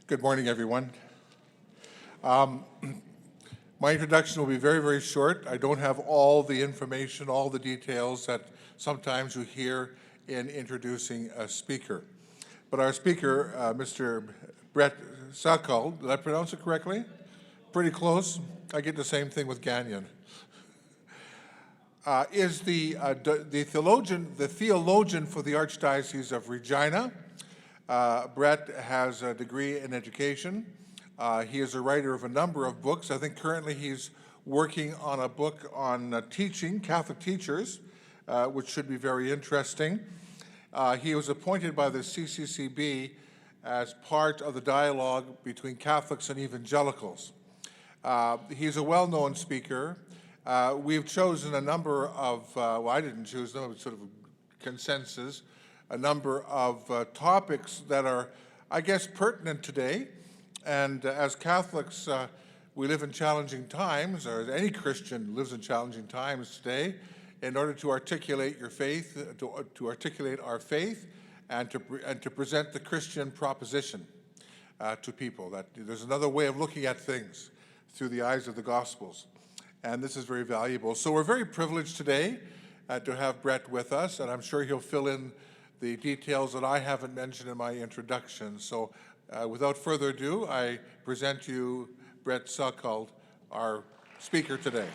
Good morning, everyone. My introduction will be very, very short. I don't have all the information, all the details that sometimes you hear in introducing a speaker. But our speaker, Mr. Brett Salkeld, did I pronounce it correctly? Pretty close. I get the same thing with Gagnon. Is the theologian for the Archdiocese of Regina. Brett has a degree in education. He is a writer of a number of books. I think currently he's working on a book on teaching, Catholic teachers, which should be very interesting. He was appointed by the CCCB as part of the dialogue between Catholics and evangelicals. He's a well-known speaker. We've chosen a number of, well, I didn't choose them, it was sort of a consensus, a number of topics that are, I guess, pertinent today. And as Catholics, we live in challenging times, or as any Christian lives in challenging times today, in order to articulate your faith, to articulate our faith, and to present the Christian proposition to people, that there's another way of looking at things through the eyes of the Gospels. And this is very valuable. So we're very privileged today to have Brett with us, and I'm sure he'll fill in the details that I haven't mentioned in my introduction. So without further ado, I present to you Brett Salkeld, our speaker today.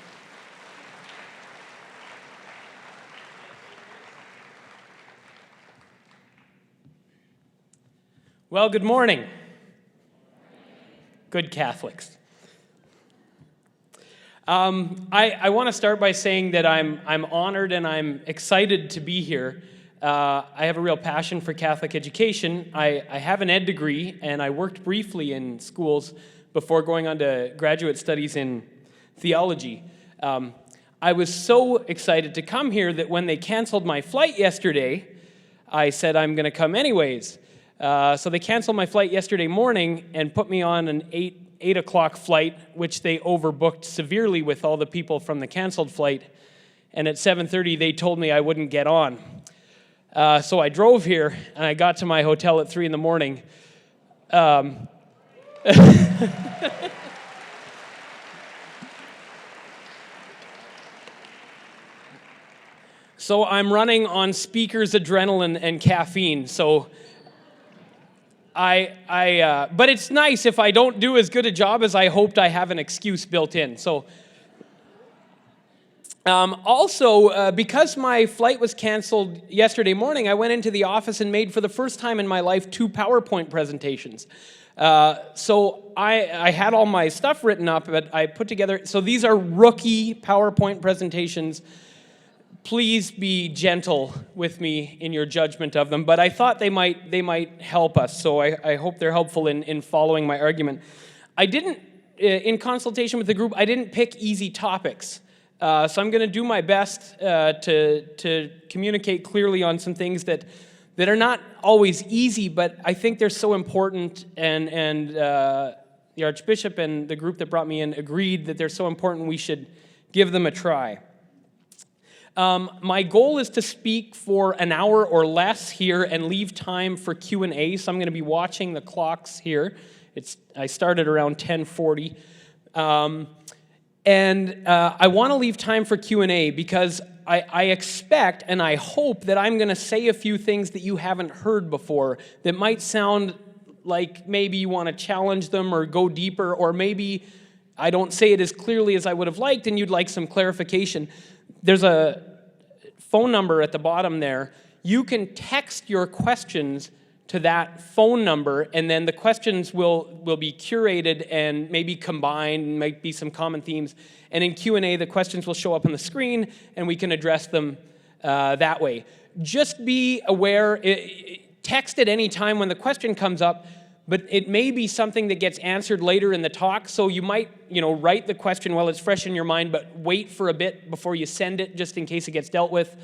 Well, good morning, good Catholics. I want to start by saying that I'm honored and I'm excited to be here. I have a real passion for Catholic education. I have an ed degree, and I worked briefly in schools before going on to graduate studies in theology. I was so excited to come here that when they canceled my flight yesterday, I said I'm going to come anyways. So they canceled my flight yesterday morning and put me on an 8 o'clock flight, which they overbooked severely with all the people from the canceled flight. And at 7:30, they told me I wouldn't get on. So I drove here, and I got to my hotel at 3 in the morning. So I'm running on speakers, adrenaline, and caffeine. So but it's nice if I don't do as good a job as I hoped. I have an excuse built in. So also, because my flight was canceled yesterday morning, I went into the office and made, for the first time in my life, 2 PowerPoint presentations. So I had all my stuff written up, but I put together, so these are rookie PowerPoint presentations. Please be gentle with me in your judgment of them, but I thought they might help us, so I hope they're helpful in following my argument. I didn't, in consultation with the group, I didn't pick easy topics. So I'm going to do my best to communicate clearly on some things that are not always easy, but I think they're so important, and the Archbishop and the group that brought me in agreed that they're so important we should give them a try. My goal is to speak for an hour or less here and leave time for Q&A, so I'm going to be watching the clocks here. I started around 10:40. And I want to leave time for Q&A because I expect and I hope that I'm going to say a few things that you haven't heard before that might sound like maybe you want to challenge them or go deeper, or maybe I don't say it as clearly as I would have liked and you'd like some clarification. There's a phone number at the bottom there. You can text your questions to that phone number, and then the questions will be curated and maybe combined, might be some common themes. And in Q&A, the questions will show up on the screen, and we can address them that way. Just be aware, text at any time when the question comes up, but it may be something that gets answered later in the talk, so you might, write the question while it's fresh in your mind, but wait for a bit before you send it, just in case it gets dealt with.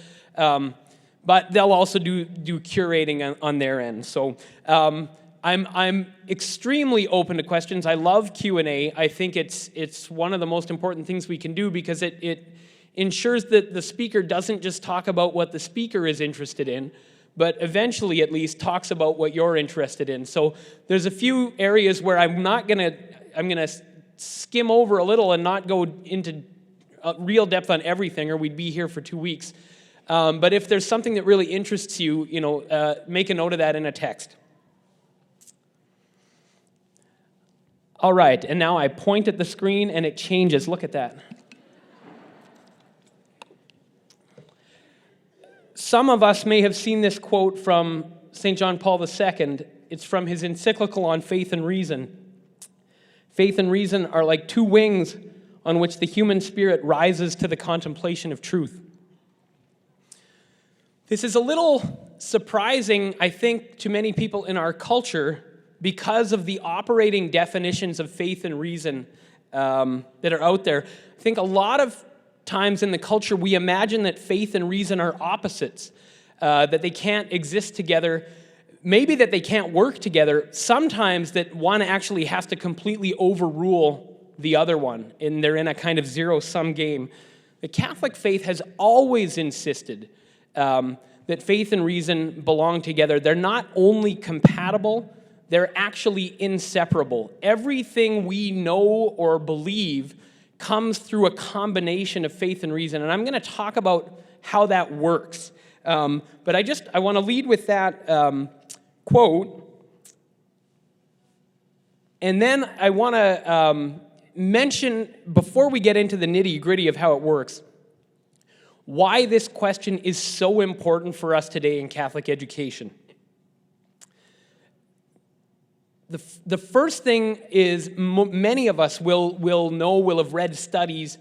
But they'll also do curating on their end. So I'm extremely open to questions. I love Q&A. I think it's one of the most important things we can do because it ensures that the speaker doesn't just talk about what the speaker is interested in, but eventually at least talks about what you're interested in. So there's a few areas where I'm gonna skim over a little and not go into real depth on everything, or we'd be here for 2 weeks. But if there's something that really interests you, make a note of that in a text. All right, and now I point at the screen and it changes. Look at that. Some of us may have seen this quote from St. John Paul II. It's from his encyclical on faith and reason. Faith and reason are like two wings on which the human spirit rises to the contemplation of truth. This is a little surprising, I think, to many people in our culture because of the operating definitions of faith and reason that are out there. I think a lot of times in the culture we imagine that faith and reason are opposites, that they can't exist together, maybe that they can't work together, sometimes that one actually has to completely overrule the other one, and they're in a kind of zero-sum game. The Catholic faith has always insisted that faith and reason belong together. They're not only compatible, they're actually inseparable. Everything we know or believe comes through a combination of faith and reason, and I'm going to talk about how that works. But I want to lead with that quote, and then I want to mention, before we get into the nitty-gritty of how it works, why this question is so important for us today in Catholic education. The first thing is many of us will have read studies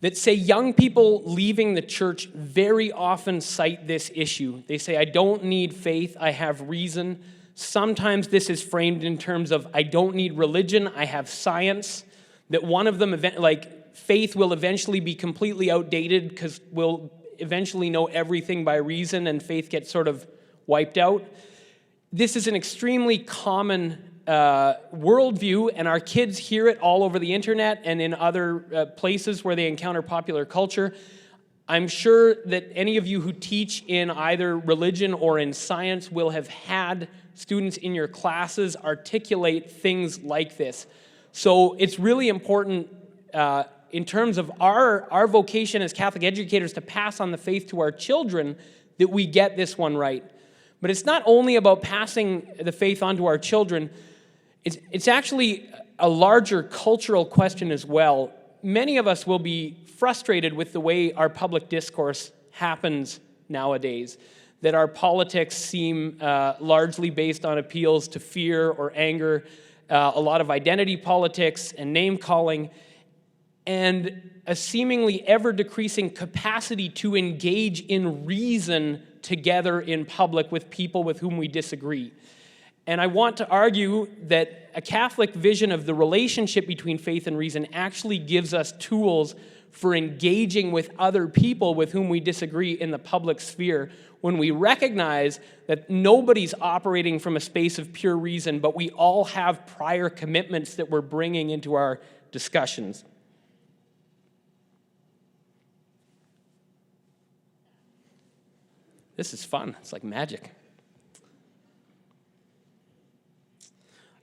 that say young people leaving the church very often cite this issue. They say, I don't need faith, I have reason. Sometimes this is framed in terms of, I don't need religion, I have science. That one of them, faith will eventually be completely outdated because we'll eventually know everything by reason and faith gets sort of wiped out. This is an extremely common worldview, and our kids hear it all over the internet and in other places where they encounter popular culture. I'm sure that any of you who teach in either religion or in science will have had students in your classes articulate things like this. So it's really important in terms of our vocation as Catholic educators to pass on the faith to our children that we get this one right. But it's not only about passing the faith on to our children, it's actually a larger cultural question as well. Many of us will be frustrated with the way our public discourse happens nowadays, that our politics seem largely based on appeals to fear or anger, a lot of identity politics and name-calling, and a seemingly ever-decreasing capacity to engage in reason together in public with people with whom we disagree. And I want to argue that a Catholic vision of the relationship between faith and reason actually gives us tools for engaging with other people with whom we disagree in the public sphere when we recognize that nobody's operating from a space of pure reason, but we all have prior commitments that we're bringing into our discussions. This is fun. It's like magic.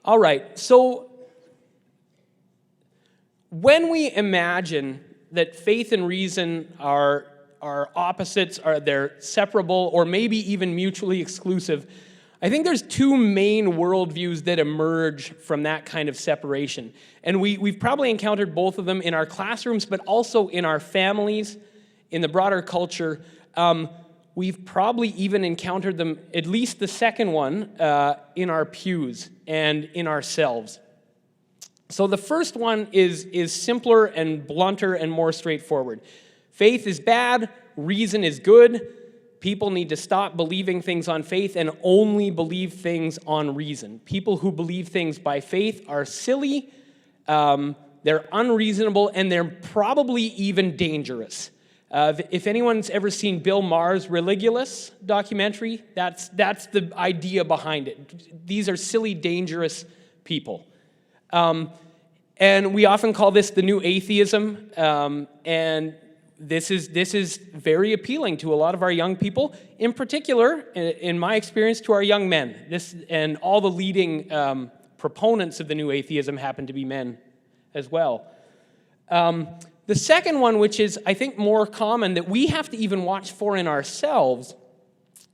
All right, so when we imagine that faith and reason are opposites, they're separable, or maybe even mutually exclusive, I think there's two main worldviews that emerge from that kind of separation. And we've probably encountered both of them in our classrooms, but also in our families, in the broader culture. We've probably even encountered them, at least the second one, in our pews and in ourselves. So the first one is simpler and blunter and more straightforward. Faith is bad, reason is good. People need to stop believing things on faith and only believe things on reason. People who believe things by faith are silly, they're unreasonable, and they're probably even dangerous. If anyone's ever seen Bill Maher's Religulous documentary, that's the idea behind it. These are silly, dangerous people. And we often call this the new atheism. And this is very appealing to a lot of our young people, in particular, in my experience, to our young men. And all the leading proponents of the new atheism happen to be men as well. The second one, which is, I think, more common, that we have to even watch for in ourselves,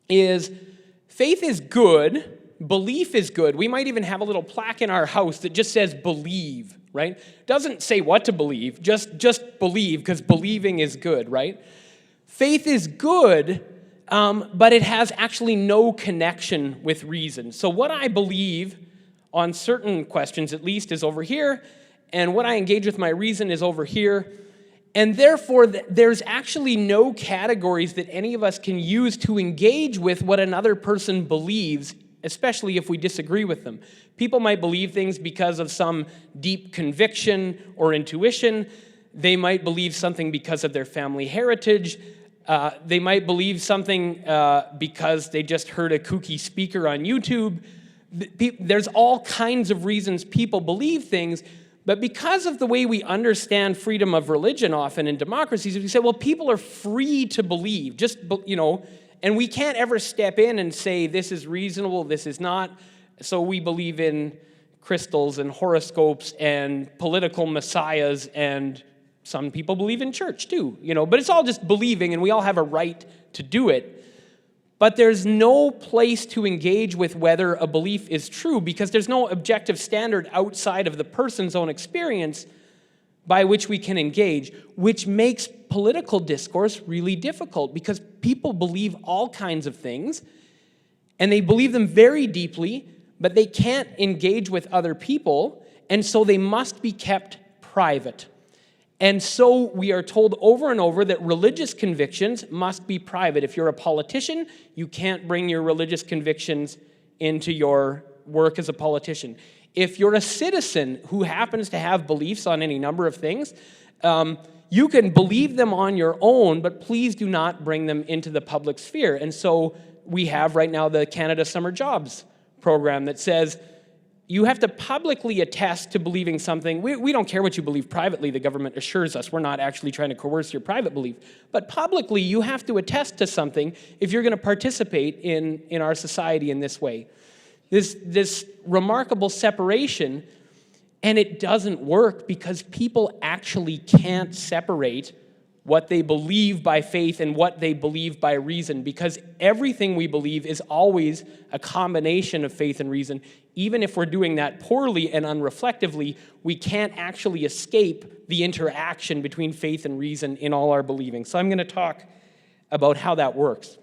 is faith is good, belief is good. We might even have a little plaque in our house that just says believe, right? Doesn't say what to believe, just believe, because believing is good, right? Faith is good, but it has actually no connection with reason. So what I believe on certain questions, at least, is over here, and what I engage with my reason is over here. And therefore, there's actually no categories that any of us can use to engage with what another person believes, especially if we disagree with them. People might believe things because of some deep conviction or intuition. They might believe something because of their family heritage. They might believe something because they just heard a kooky speaker on YouTube. There's all kinds of reasons people believe things, but because of the way we understand freedom of religion often in democracies, we say, well, people are free to believe, and we can't ever step in and say, this is reasonable, this is not. So we believe in crystals and horoscopes and political messiahs, and some people believe in church too, but it's all just believing, and we all have a right to do it. But there's no place to engage with whether a belief is true, because there's no objective standard outside of the person's own experience by which we can engage, which makes political discourse really difficult, because people believe all kinds of things, and they believe them very deeply, but they can't engage with other people, and so they must be kept private. And so we are told over and over that religious convictions must be private. If you're a politician, you can't bring your religious convictions into your work as a politician. If you're a citizen who happens to have beliefs on any number of things, you can believe them on your own, but please do not bring them into the public sphere. And so we have right now the Canada Summer Jobs program that says, you have to publicly attest to believing something. We don't care what you believe privately, the government assures us. We're not actually trying to coerce your private belief. But publicly, you have to attest to something if you're going to participate in our society in this way. This remarkable separation, and it doesn't work because people actually can't separate what they believe by faith and what they believe by reason, because everything we believe is always a combination of faith and reason. Even if we're doing that poorly and unreflectively, we can't actually escape the interaction between faith and reason in all our believing. So I'm going to talk about how that works.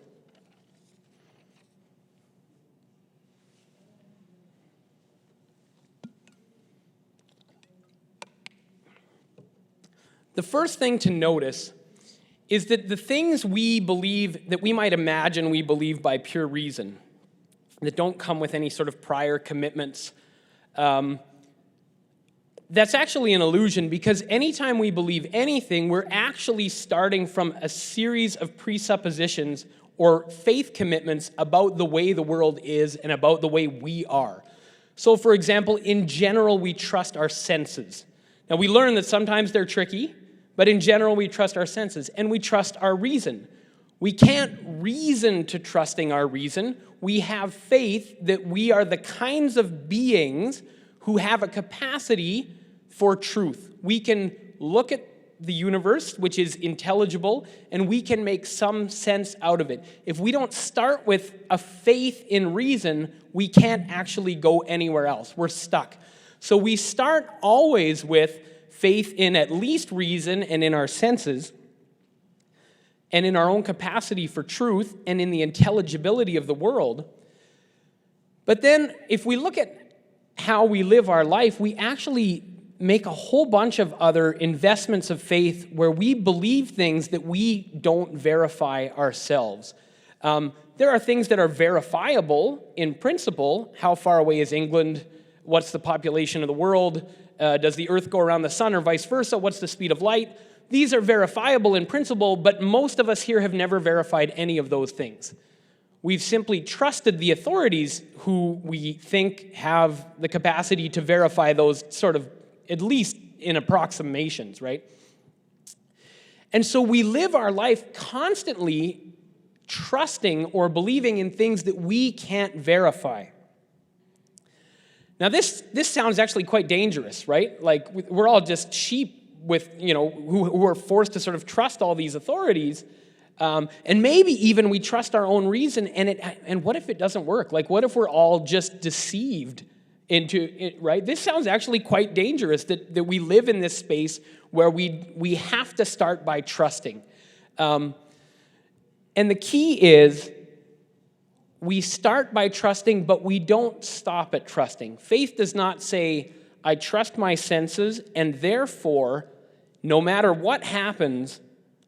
The first thing to notice is that the things we believe, that we might imagine we believe by pure reason, that don't come with any sort of prior commitments, that's actually an illusion, because anytime we believe anything, we're actually starting from a series of presuppositions or faith commitments about the way the world is and about the way we are. So, for example, in general, we trust our senses. Now, we learn that sometimes they're tricky, but in general, we trust our senses, and we trust our reason. We can't reason to trusting our reason. We have faith that we are the kinds of beings who have a capacity for truth. We can look at the universe, which is intelligible, and we can make some sense out of it. If we don't start with a faith in reason, we can't actually go anywhere else. We're stuck. So we start always with faith in at least reason and in our senses, and in our own capacity for truth, and in the intelligibility of the world. But then, if we look at how we live our life, we actually make a whole bunch of other investments of faith where we believe things that we don't verify ourselves. There are things that are verifiable in principle. How far away is England? What's the population of the world? Does the earth go around the sun, or vice versa? What's the speed of light? These are verifiable in principle, but most of us here have never verified any of those things. We've simply trusted the authorities who we think have the capacity to verify those sort of, at least in approximations, right? And so we live our life constantly trusting or believing in things that we can't verify. Now, this sounds actually quite dangerous, right? Like, we're all just sheep with, who are forced to sort of trust all these authorities. And maybe even we trust our own reason, and what if it doesn't work? Like, what if we're all just deceived into it, right? This sounds actually quite dangerous, that we live in this space where we have to start by trusting. And the key is, we start by trusting, but we don't stop at trusting. Faith does not say, I trust my senses, and therefore, no matter what happens,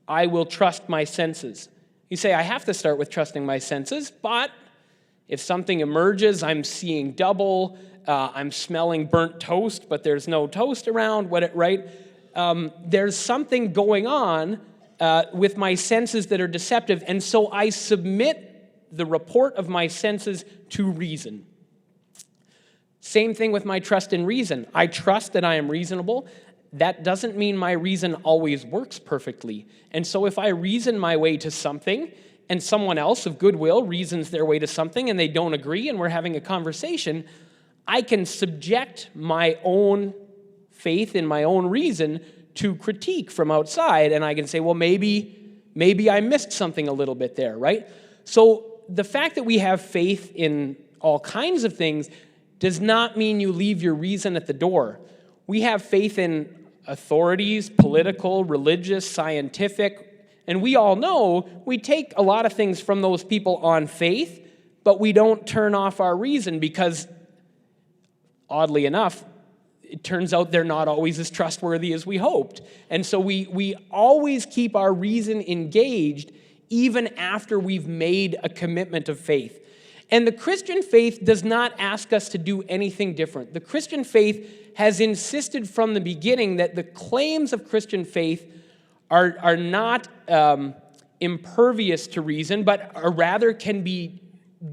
I will trust my senses. You say, I have to start with trusting my senses, but if something emerges, I'm seeing double, I'm smelling burnt toast, but there's no toast around, right? There's something going on with my senses that are deceptive, and so I submit the report of my senses to reason. Same thing with my trust in reason. I trust that I am reasonable. That doesn't mean my reason always works perfectly. And so if I reason my way to something, and someone else of goodwill reasons their way to something, and they don't agree, and we're having a conversation, I can subject my own faith in my own reason to critique from outside, and I can say, well, maybe I missed something a little bit there, right? So the fact that we have faith in all kinds of things does not mean you leave your reason at the door. We have faith in authorities, political, religious, scientific, and we all know we take a lot of things from those people on faith, but we don't turn off our reason because, oddly enough, it turns out they're not always as trustworthy as we hoped. And so we always keep our reason engaged even after we've made a commitment of faith. And the Christian faith does not ask us to do anything different. The Christian faith has insisted from the beginning that the claims of Christian faith are not impervious to reason, but rather can be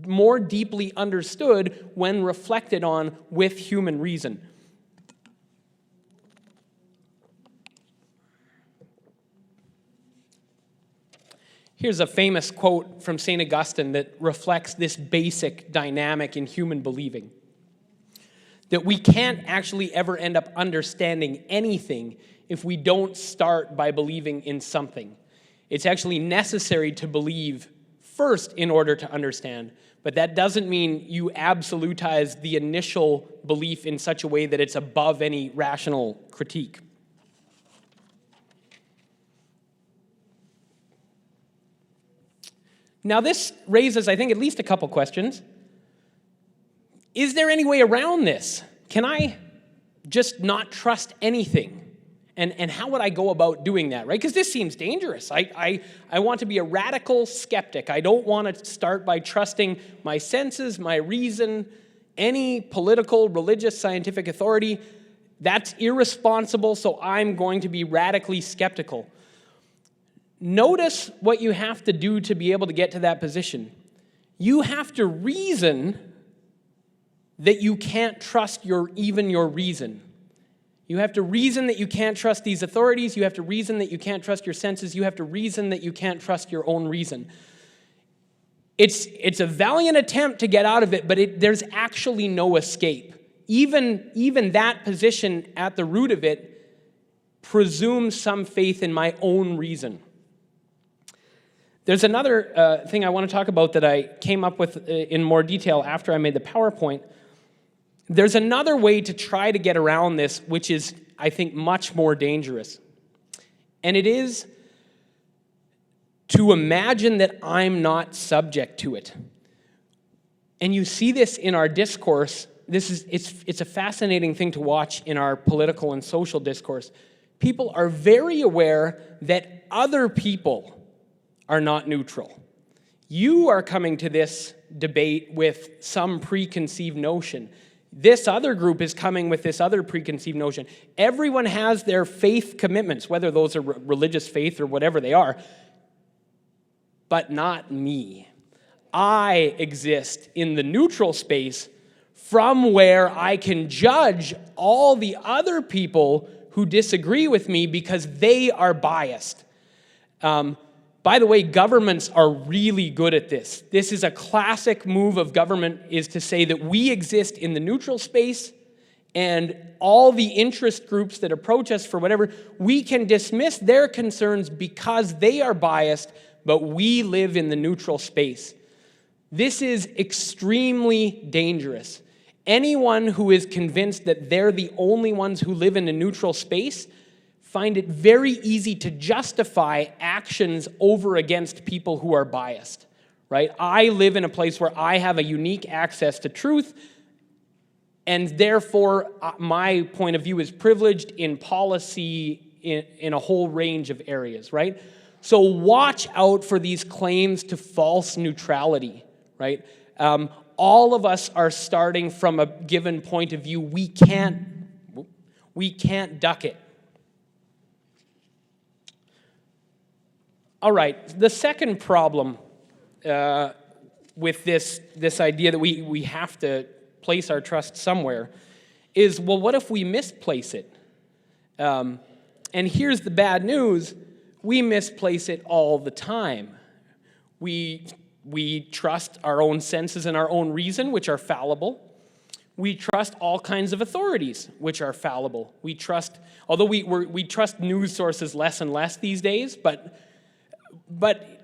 more deeply understood when reflected on with human reason. Here's a famous quote from St. Augustine that reflects this basic dynamic in human believing. That we can't actually ever end up understanding anything if we don't start by believing in something. It's actually necessary to believe first in order to understand, but that doesn't mean you absolutize the initial belief in such a way that it's above any rational critique. Now, this raises, I think, at least a couple questions. Is there any way around this? Can I just not trust anything? And how would I go about doing that, right? Because this seems dangerous. I want to be a radical skeptic. I don't want to start by trusting my senses, my reason, any political, religious, scientific authority. That's irresponsible, so I'm going to be radically skeptical. Notice what you have to do to be able to get to that position. You have to reason that you can't trust even your reason. You have to reason that you can't trust these authorities. You have to reason that you can't trust your senses. You have to reason that you can't trust your own reason. It's a valiant attempt to get out of it, but there's actually no escape. Even that position at the root of it presumes some faith in my own reason. There's another thing I want to talk about that I came up with in more detail after I made the PowerPoint. There's another way to try to get around this, which is, I think, much more dangerous. And it is to imagine that I'm not subject to it. And you see this in our discourse. It's a fascinating thing to watch in our political and social discourse. People are very aware that other people are not neutral. You are coming to this debate with some preconceived notion. This other group is coming with this other preconceived notion. Everyone has their faith commitments, whether those are religious faith or whatever they are, but not me. I exist in the neutral space from where I can judge all the other people who disagree with me because they are biased. By the way, governments are really good at this. This is a classic move of government, is to say that we exist in the neutral space, and all the interest groups that approach us for whatever, we can dismiss their concerns because they are biased, but we live in the neutral space. This is extremely dangerous. Anyone who is convinced that they're the only ones who live in a neutral space find it very easy to justify actions over against people who are biased, right? I live in a place where I have a unique access to truth, and therefore my point of view is privileged in policy in a whole range of areas, right? So watch out for these claims to false neutrality, right? All of us are starting from a given point of view. We can't duck it. All right, the second problem with this idea that we have to place our trust somewhere is, well, what if we misplace it? And here's the bad news: we misplace it all the time. We trust our own senses and our own reason, which are fallible. We trust all kinds of authorities, which are fallible. We trust, although we trust news sources less and less these days, but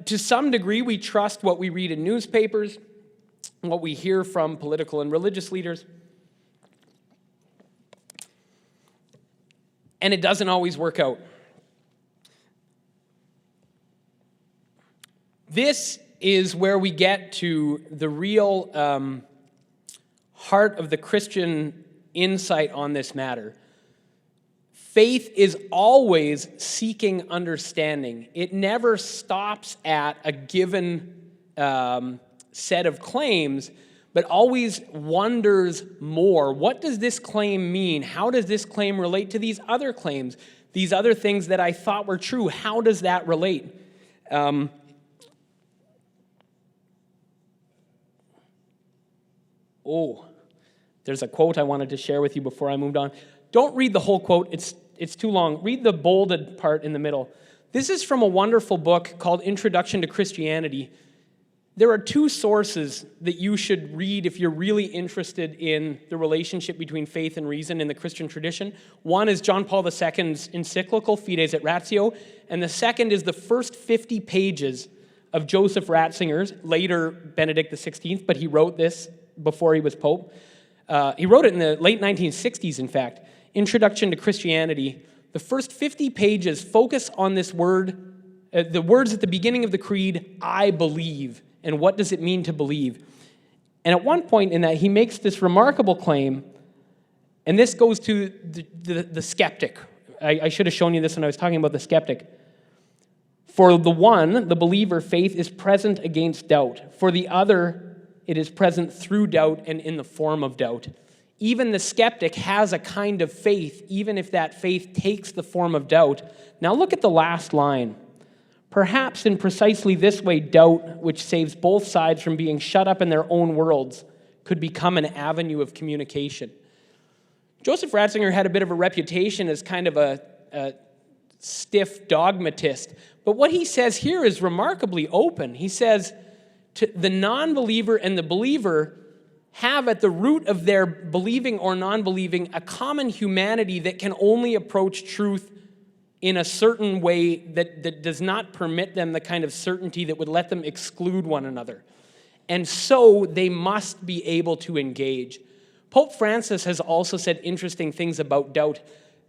to some degree, we trust what we read in newspapers, what we hear from political and religious leaders. And it doesn't always work out. This is where we get to the real heart of the Christian insight on this matter. Faith is always seeking understanding. It never stops at a given set of claims, but always wonders more. What does this claim mean? How does this claim relate to these other claims? These other things that I thought were true, how does that relate? There's a quote I wanted to share with you before I moved on. Don't read the whole quote. It's too long. Read the bolded part in the middle. This is from a wonderful book called Introduction to Christianity. There are two sources that you should read if you're really interested in the relationship between faith and reason in the Christian tradition. One is John Paul II's encyclical, Fides et Ratio, and the second is the first 50 pages of Joseph Ratzinger's, later Benedict XVI, but he wrote this before he was Pope. He wrote it in the late 1960s, in fact. Introduction to Christianity. The first 50 pages focus on this word, the words at the beginning of the creed, I believe, and what does it mean to believe. And at one point in that, he makes this remarkable claim, and this goes to the skeptic. I should have shown you this when I was talking about the skeptic. For the one, the believer, faith is present against doubt. For the other, it is present through doubt and in the form of doubt. Even the skeptic has a kind of faith, even if that faith takes the form of doubt. Now look at the last line. Perhaps in precisely this way, doubt, which saves both sides from being shut up in their own worlds, could become an avenue of communication. Joseph Ratzinger had a bit of a reputation as kind of a stiff dogmatist, but what he says here is remarkably open. He says, to the non-believer and the believer have at the root of their believing or non-believing a common humanity that can only approach truth in a certain way that does not permit them the kind of certainty that would let them exclude one another. And so they must be able to engage. Pope Francis has also said interesting things about doubt,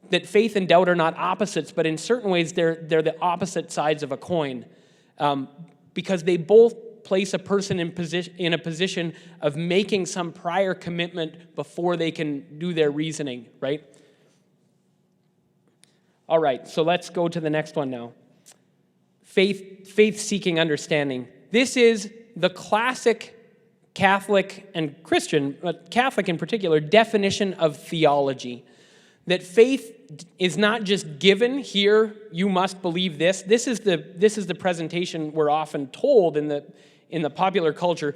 that faith and doubt are not opposites, but in certain ways they're the opposite sides of a coin, because they both place a person in a position of making some prior commitment before they can do their reasoning, right? All right, so let's go to the next one now. Faith-seeking understanding. This is the classic Catholic and Christian, but Catholic in particular, definition of theology. That faith is not just given here, you must believe this. This is the presentation we're often told in the popular culture.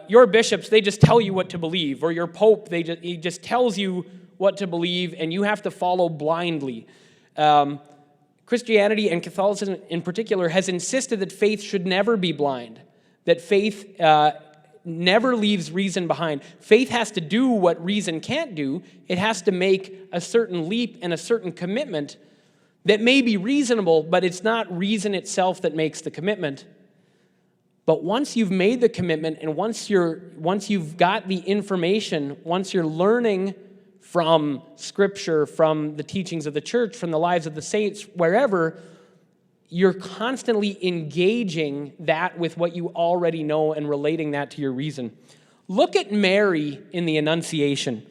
Your bishops, they just tell you what to believe, or your pope, he just tells you what to believe, and you have to follow blindly. Christianity and Catholicism in particular has insisted that faith should never be blind, that faith never leaves reason behind. Faith has to do what reason can't do. It has to make a certain leap and a certain commitment that may be reasonable, but it's not reason itself that makes the commitment. But once you've made the commitment and once you've got the information, once you're learning from Scripture, from the teachings of the church, from the lives of the saints, wherever, you're constantly engaging that with what you already know and relating that to your reason. Look at Mary in the Annunciation.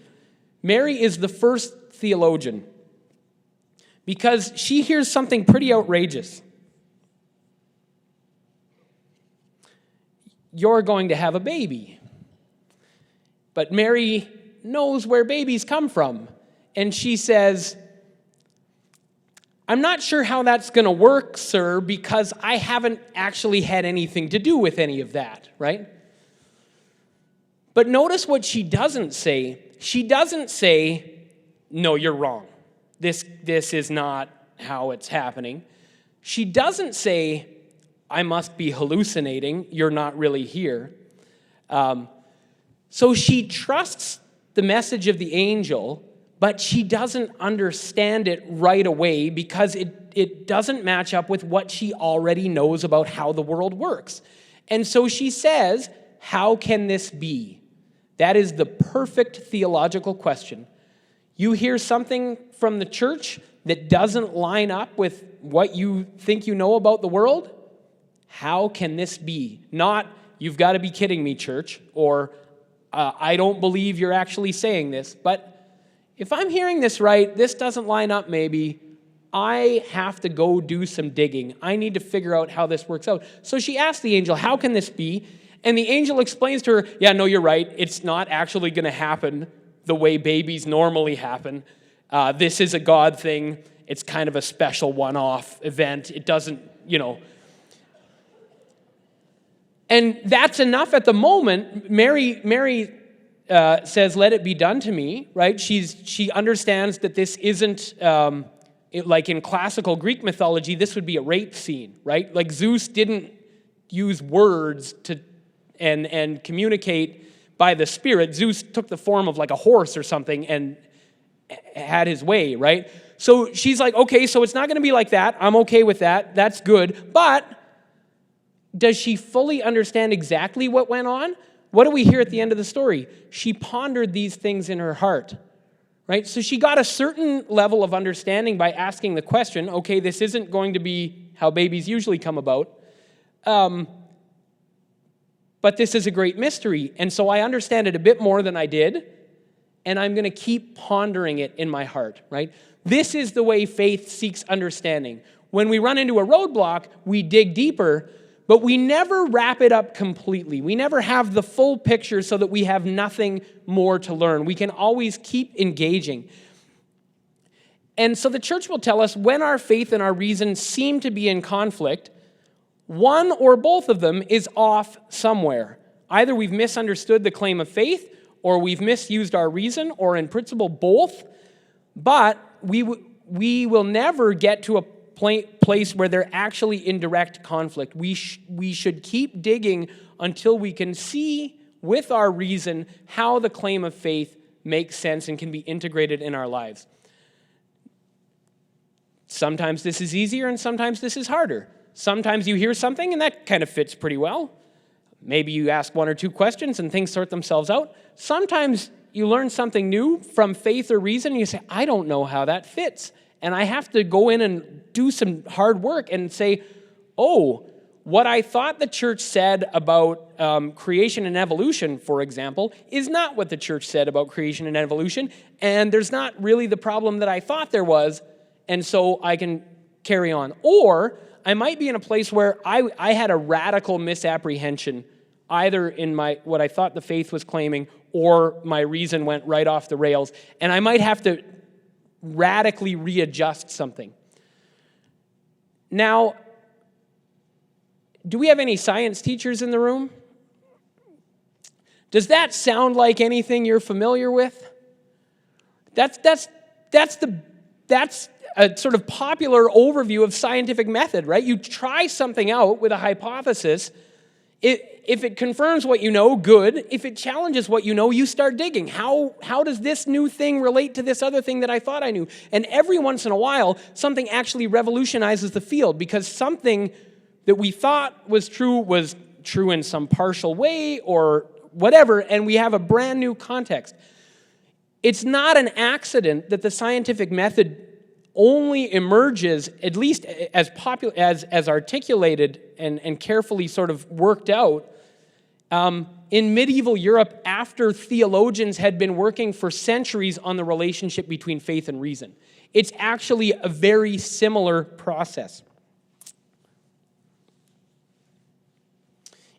Mary is the first theologian because she hears something pretty outrageous. You're going to have a baby. But Mary knows where babies come from. And she says, I'm not sure how that's going to work, sir, because I haven't actually had anything to do with any of that, right? But notice what she doesn't say. She doesn't say, no, you're wrong. This is not how it's happening. She doesn't say, I must be hallucinating. You're not really here. So she trusts the message of the angel, but she doesn't understand it right away because it doesn't match up with what she already knows about how the world works. And so she says, how can this be? That is the perfect theological question. You hear something from the church that doesn't line up with what you think you know about the world? How can this be? Not, you've got to be kidding me, church, or I don't believe you're actually saying this, but if I'm hearing this right, this doesn't line up maybe, I have to go do some digging. I need to figure out how this works out. So she asked the angel, how can this be? And the angel explains to her, yeah, no, you're right. It's not actually going to happen the way babies normally happen. This is a God thing. It's kind of a special one-off event. It doesn't, And that's enough at the moment. Mary says, let it be done to me, right? She understands that this isn't, like in classical Greek mythology, this would be a rape scene, right? Like Zeus didn't use words and communicate by the spirit. Zeus took the form of like a horse or something and had his way, right? So she's like, okay, so it's not going to be like that. I'm okay with that. That's good. But does she fully understand exactly what went on? What do we hear at the end of the story? She pondered these things in her heart, right? So she got a certain level of understanding by asking the question, okay, this isn't going to be how babies usually come about, but this is a great mystery, and so I understand it a bit more than I did, and I'm going to keep pondering it in my heart, right? This is the way faith seeks understanding. When we run into a roadblock, we dig deeper, but we never wrap it up completely. We never have the full picture so that we have nothing more to learn. We can always keep engaging. And so the church will tell us when our faith and our reason seem to be in conflict, one or both of them is off somewhere. Either we've misunderstood the claim of faith, or we've misused our reason, or in principle both, but we will never get to a place where they're actually in direct conflict. We should keep digging until we can see with our reason how the claim of faith makes sense and can be integrated in our lives. Sometimes this is easier and sometimes this is harder. Sometimes you hear something and that kind of fits pretty well. Maybe you ask one or two questions and things sort themselves out. Sometimes you learn something new from faith or reason and you say, I don't know how that fits. And I have to go in and do some hard work and say, oh, what I thought the church said about creation and evolution, for example, is not what the church said about creation and evolution, and there's not really the problem that I thought there was, and so I can carry on. Or I might be in a place where I had a radical misapprehension, either in what I thought the faith was claiming, or my reason went right off the rails, and I might have to radically readjust something. Now, do we have any science teachers in the room? Does that sound like anything you're familiar with? That's a sort of popular overview of scientific method, right? You try something out with a hypothesis. If it confirms what you know, good. If it challenges what you know, you start digging. How does this new thing relate to this other thing that I thought I knew? And every once in a while, something actually revolutionizes the field because something that we thought was true in some partial way or whatever, and we have a brand new context. It's not an accident that the scientific method only emerges, at least as popular, as articulated and carefully sort of worked out, in medieval Europe after theologians had been working for centuries on the relationship between faith and reason. It's actually a very similar process.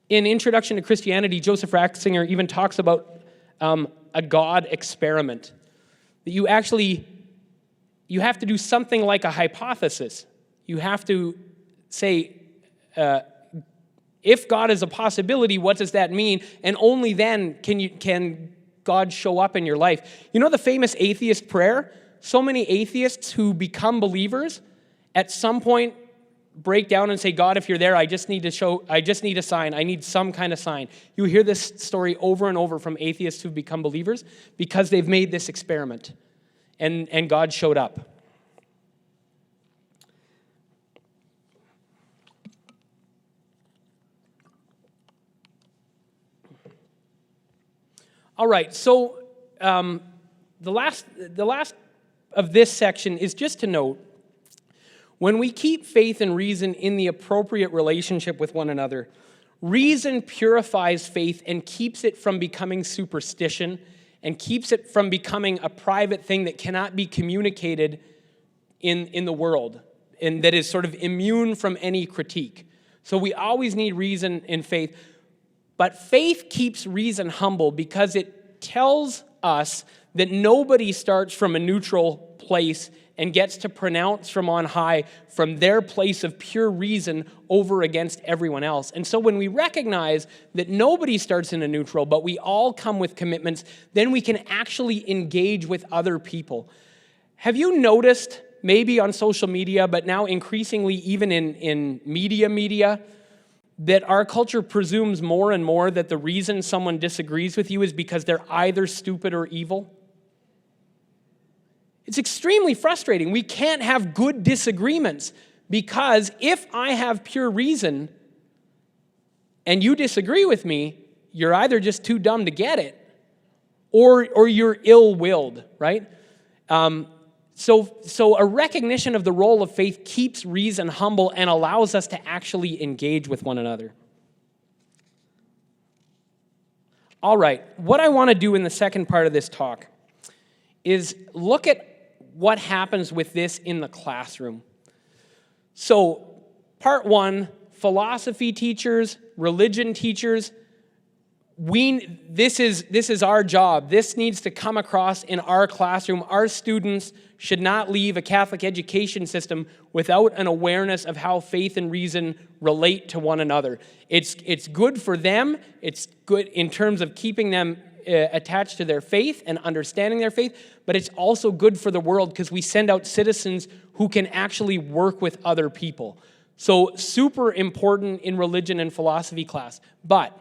In Introduction to Christianity, Joseph Ratzinger even talks about a God experiment. That you have to do something like a hypothesis. You have to say, if God is a possibility, what does that mean? And only then can God show up in your life. You know the famous atheist prayer? So many atheists who become believers at some point break down and say, God, if you're there, I just need a sign. I need some kind of sign. You hear this story over and over from atheists who've become believers because they've made this experiment and God showed up. All right, so the last of this section is just to note, when we keep faith and reason in the appropriate relationship with one another, reason purifies faith and keeps it from becoming superstition and keeps it from becoming a private thing that cannot be communicated in the world and that is sort of immune from any critique. So we always need reason in faith. But faith keeps reason humble because it tells us that nobody starts from a neutral place and gets to pronounce from on high from their place of pure reason over against everyone else. And so when we recognize that nobody starts in a neutral, but we all come with commitments, then we can actually engage with other people. Have you noticed, maybe on social media, but now increasingly even in media, that our culture presumes more and more that the reason someone disagrees with you is because they're either stupid or evil? It's extremely frustrating. We can't have good disagreements because if I have pure reason and you disagree with me, you're either just too dumb to get it or you're ill-willed, right? So a recognition of the role of faith keeps reason humble and allows us to actually engage with one another. All right, what I want to do in the second part of this talk is look at what happens with this in the classroom. So, part one, philosophy teachers, religion teachers, this is our job. This needs to come across in our classroom. Our students should not leave a Catholic education system without an awareness of how faith and reason relate to one another. It's good for them. It's good in terms of keeping them attached to their faith and understanding their faith, but it's also good for the world because we send out citizens who can actually work with other people. So super important in religion and philosophy class. But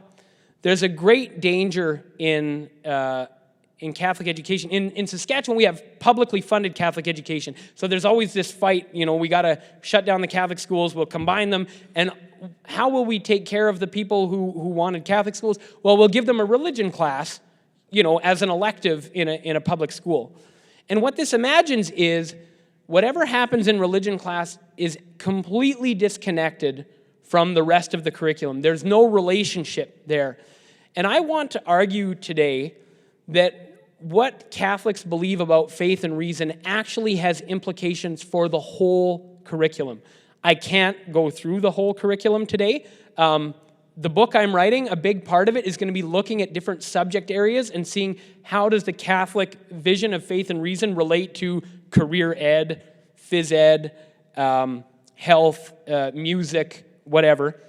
there's a great danger in Catholic education. In Saskatchewan, we have publicly funded Catholic education. So there's always this fight, we got to shut down the Catholic schools, we'll combine them, and how will we take care of the people who wanted Catholic schools? Well, we'll give them a religion class, as an elective in a public school. And what this imagines is whatever happens in religion class is completely disconnected from the rest of the curriculum. There's no relationship there. And I want to argue today that what Catholics believe about faith and reason actually has implications for the whole curriculum. I can't go through the whole curriculum today. The book I'm writing, a big part of it is going to be looking at different subject areas and seeing how does the Catholic vision of faith and reason relate to career ed, phys ed, health, music, whatever.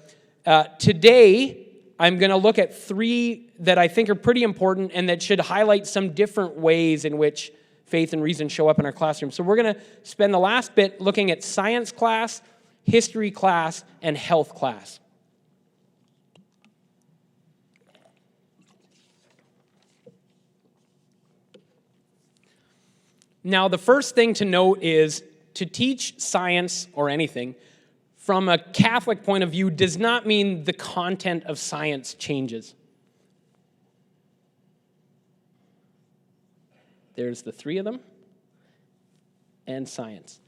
Today, I'm going to look at three that I think are pretty important and that should highlight some different ways in which faith and reason show up in our classroom. So we're going to spend the last bit looking at science class, history class, and health class. Now, the first thing to note is to teach science or anything from a Catholic point of view does not mean the content of science changes. There's the three of them, and science.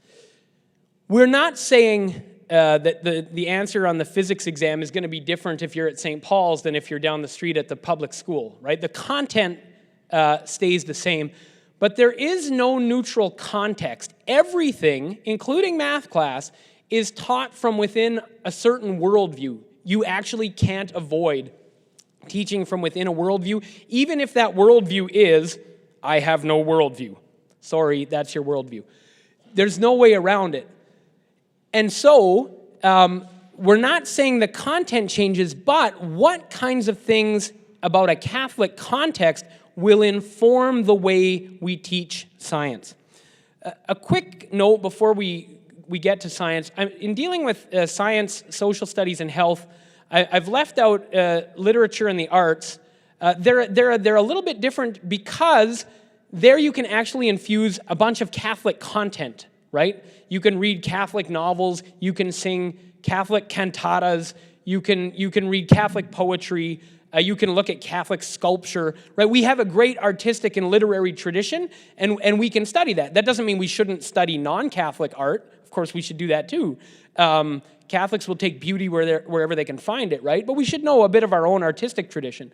We're not saying that the answer on the physics exam is going to be different if you're at St. Paul's than if you're down the street at the public school, right? The content stays the same, but there is no neutral context. Everything, including math class, is taught from within a certain worldview. You actually can't avoid teaching from within a worldview, even if that worldview is, I have no worldview. Sorry, that's your worldview. There's no way around it. And so, we're not saying the content changes, but what kinds of things about a Catholic context will inform the way we teach science. A quick note before we get to science. In dealing with science, social studies, and health, I've left out literature and the arts. They're a little bit different because there you can actually infuse a bunch of Catholic content, right? You can read Catholic novels, you can sing Catholic cantatas, you can read Catholic poetry, you can look at Catholic sculpture, right? We have a great artistic and literary tradition, and we can study that. That doesn't mean we shouldn't study non-Catholic art. Of course, we should do that too. Catholics will take beauty wherever they can find it, right? But we should know a bit of our own artistic tradition.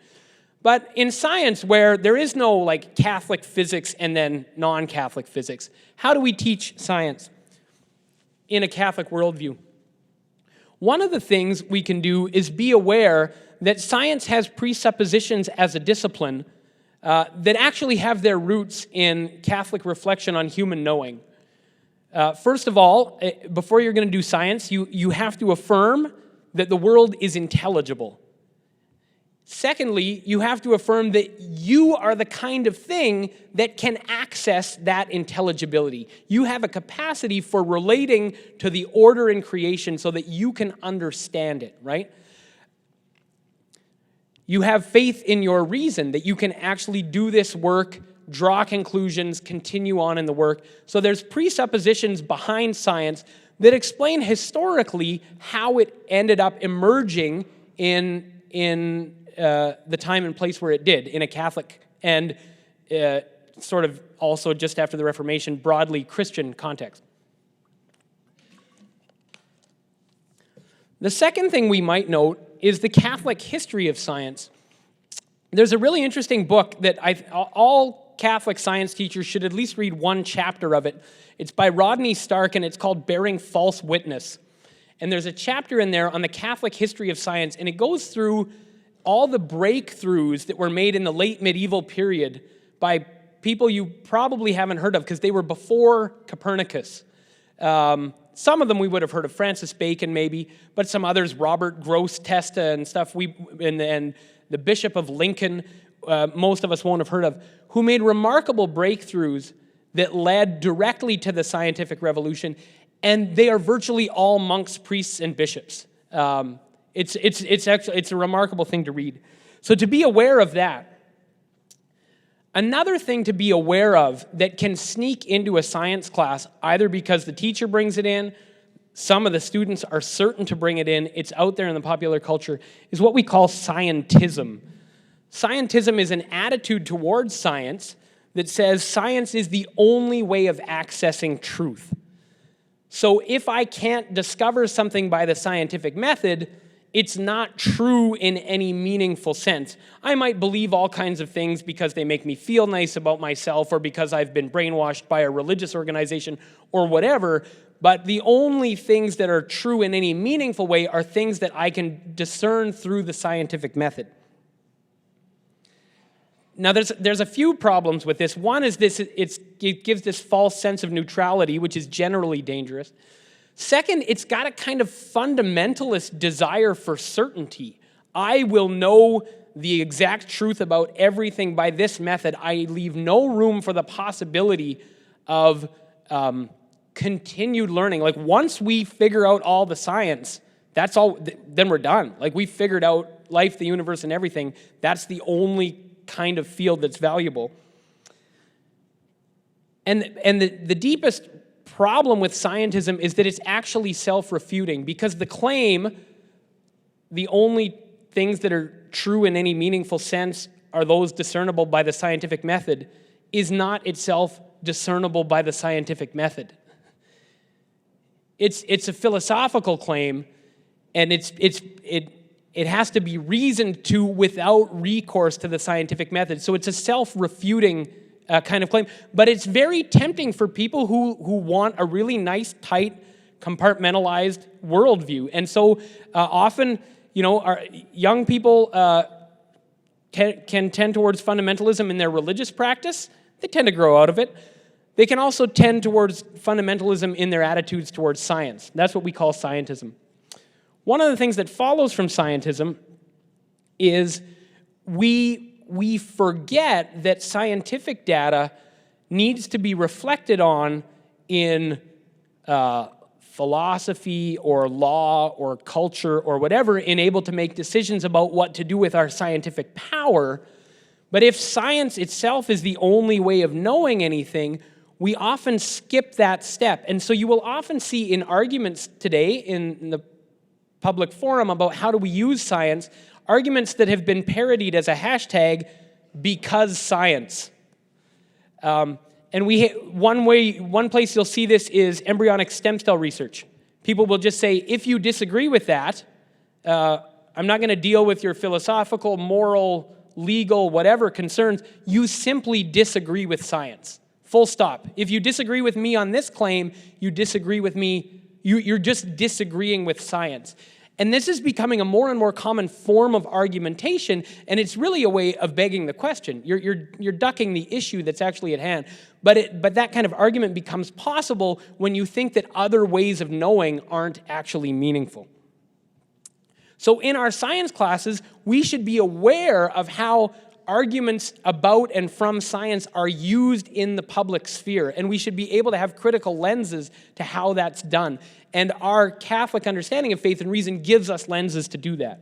But in science, where there is no like Catholic physics and then non-Catholic physics, how do we teach science in a Catholic worldview? One of the things we can do is be aware that science has presuppositions as a discipline that actually have their roots in Catholic reflection on human knowing. First of all, before you're going to do science, you have to affirm that the world is intelligible. Secondly, you have to affirm that you are the kind of thing that can access that intelligibility. You have a capacity for relating to the order in creation so that you can understand it, right? You have faith in your reason that you can actually do this work, draw conclusions, continue on in the work. So there's presuppositions behind science that explain historically how it ended up emerging in the time and place where it did in a Catholic and sort of also just after the Reformation, broadly Christian context. The second thing we might note is the Catholic history of science. There's a really interesting book that all Catholic science teachers should at least read one chapter of it. It's by Rodney Stark, and it's called Bearing False Witness. And there's a chapter in there on the Catholic history of science, and it goes through all the breakthroughs that were made in the late medieval period by people you probably haven't heard of because they were before Copernicus. Some of them we would have heard of, Francis Bacon maybe, but some others, Robert Grosseteste and stuff, and the Bishop of Lincoln, most of us won't have heard of, who made remarkable breakthroughs that led directly to the scientific revolution, and they are virtually all monks, priests, and bishops. It's a remarkable thing to read. So to be aware of that. Another thing to be aware of that can sneak into a science class, either because the teacher brings it in, some of the students are certain to bring it in, it's out there in the popular culture, is what we call scientism. Scientism is an attitude towards science that says science is the only way of accessing truth. So if I can't discover something by the scientific method, it's not true in any meaningful sense. I might believe all kinds of things because they make me feel nice about myself or because I've been brainwashed by a religious organization or whatever, but the only things that are true in any meaningful way are things that I can discern through the scientific method. Now, there's a few problems with this. One is it gives this false sense of neutrality, which is generally dangerous. Second, it's got a kind of fundamentalist desire for certainty. I will know the exact truth about everything by this method, I leave no room for the possibility of continued learning. Like once we figure out all the science, that's all, then we're done. Like we figured out life, the universe, and everything. That's the only kind of field that's valuable. And the deepest problem with scientism is that it's actually self-refuting, because the claim, the only things that are true in any meaningful sense are those discernible by the scientific method, is not itself discernible by the scientific method. It's a philosophical claim, and it has to be reasoned to without recourse to the scientific method. So it's a self-refuting kind of claim. But it's very tempting for people who want a really nice, tight, compartmentalized worldview. And so often, our young people can tend towards fundamentalism in their religious practice. They tend to grow out of it. They can also tend towards fundamentalism in their attitudes towards science. That's what we call scientism. One of the things that follows from scientism is we forget that scientific data needs to be reflected on in philosophy or law or culture or whatever, and able to make decisions about what to do with our scientific power. But if science itself is the only way of knowing anything, we often skip that step. And so you will often see in arguments today in the public forum about how do we use science, arguments that have been parodied as a hashtag, because science. And one place you'll see this is embryonic stem cell research. People will just say, if you disagree with that, I'm not going to deal with your philosophical, moral, legal, whatever concerns. You simply disagree with science. Full stop. If you disagree with me on this claim, you disagree with me. You're just disagreeing with science. And this is becoming a more and more common form of argumentation, and it's really a way of begging the question. You're ducking the issue that's actually at hand. But that kind of argument becomes possible when you think that other ways of knowing aren't actually meaningful. So in our science classes, we should be aware of how arguments about and from science are used in the public sphere, and we should be able to have critical lenses to how that's done. And our Catholic understanding of faith and reason gives us lenses to do that.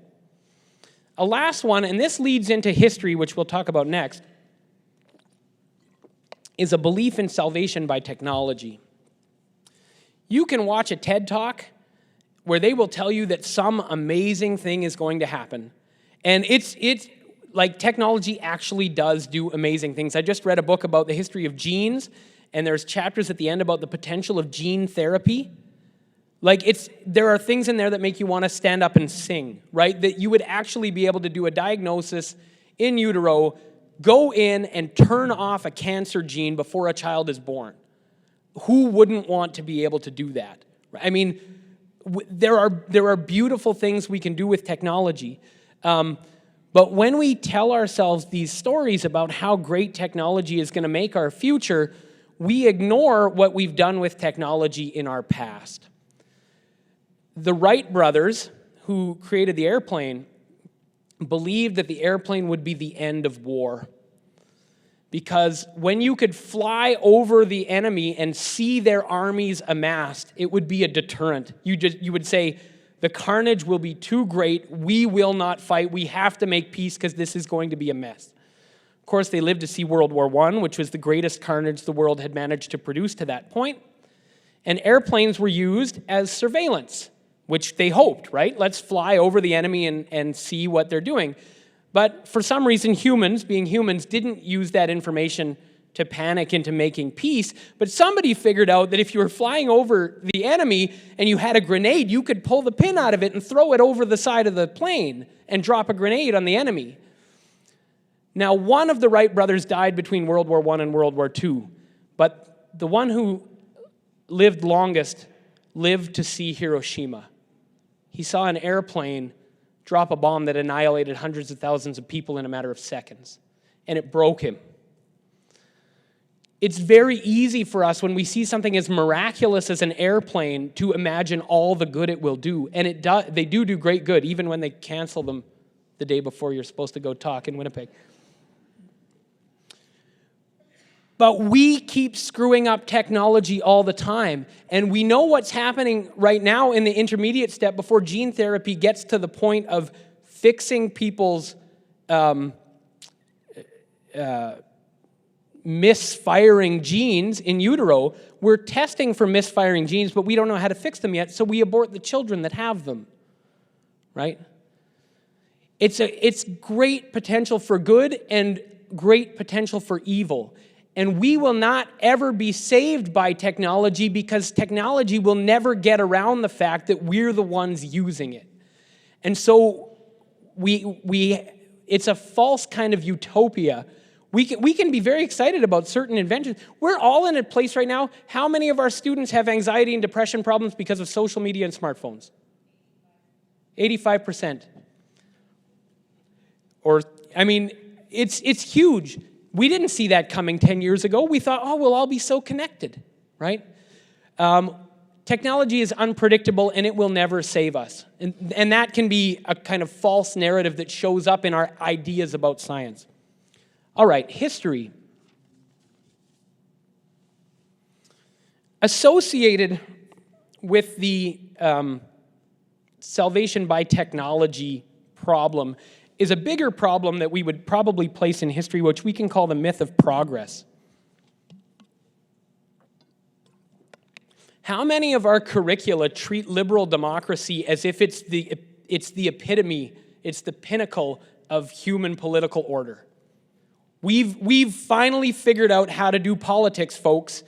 A last one, and this leads into history, which we'll talk about next, is a belief in salvation by technology. You can watch a TED Talk where they will tell you that some amazing thing is going to happen. And it's like technology actually does do amazing things. I just read a book about the history of genes, and there's chapters at the end about the potential of gene therapy. There are things in there that make you want to stand up and sing, right? That you would actually be able to do a diagnosis in utero, go in and turn off a cancer gene before a child is born. Who wouldn't want to be able to do that? I mean, there are beautiful things we can do with technology. But when we tell ourselves these stories about how great technology is going to make our future, we ignore what we've done with technology in our past. The Wright brothers, who created the airplane, believed that the airplane would be the end of war. Because when you could fly over the enemy and see their armies amassed, it would be a deterrent. You would say, the carnage will be too great. We will not fight. We have to make peace because this is going to be a mess. Of course, they lived to see World War I, which was the greatest carnage the world had managed to produce to that point. And airplanes were used as surveillance, which they hoped, right? Let's fly over the enemy and see what they're doing. But for some reason, humans, being humans, didn't use that information to panic into making peace, but somebody figured out that if you were flying over the enemy and you had a grenade, you could pull the pin out of it and throw it over the side of the plane and drop a grenade on the enemy. Now, one of the Wright brothers died between World War I and World War II, but the one who lived longest lived to see Hiroshima. He saw an airplane drop a bomb that annihilated hundreds of thousands of people in a matter of seconds, and it broke him. It's very easy for us when we see something as miraculous as an airplane to imagine all the good it will do. And they do great good, even when they cancel them the day before you're supposed to go talk in Winnipeg. But we keep screwing up technology all the time. And we know what's happening right now in the intermediate step before gene therapy gets to the point of fixing people's misfiring genes in utero. We're testing for misfiring genes, but we don't know how to fix them yet, so we abort the children that have them, right? It's great potential for good and great potential for evil. And we will not ever be saved by technology because technology will never get around the fact that we're the ones using it. And so it's a false kind of utopia. We can be very excited about certain inventions. We're all in a place right now. How many of our students have anxiety and depression problems because of social media and smartphones? 85%. It's huge. We didn't see that coming 10 years ago. We thought, oh, we'll all be so connected, right? Technology is unpredictable, and it will never save us. And that can be a kind of false narrative that shows up in our ideas about science. All right, history. Associated with the salvation by technology problem is a bigger problem that we would probably place in history, which we can call the myth of progress. How many of our curricula treat liberal democracy as if it's the epitome, it's the pinnacle of human political order? We've finally figured out how to do politics, folks.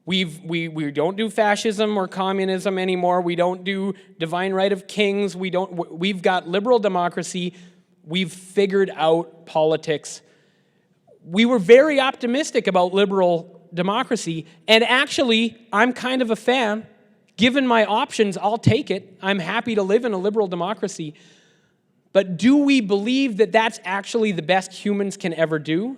We don't do fascism or communism anymore. We don't do divine right of kings. We've got liberal democracy. We've figured out politics. We were very optimistic about liberal democracy, and actually, I'm kind of a fan. Given my options, I'll take it. I'm happy to live in a liberal democracy. But do we believe that that's actually the best humans can ever do?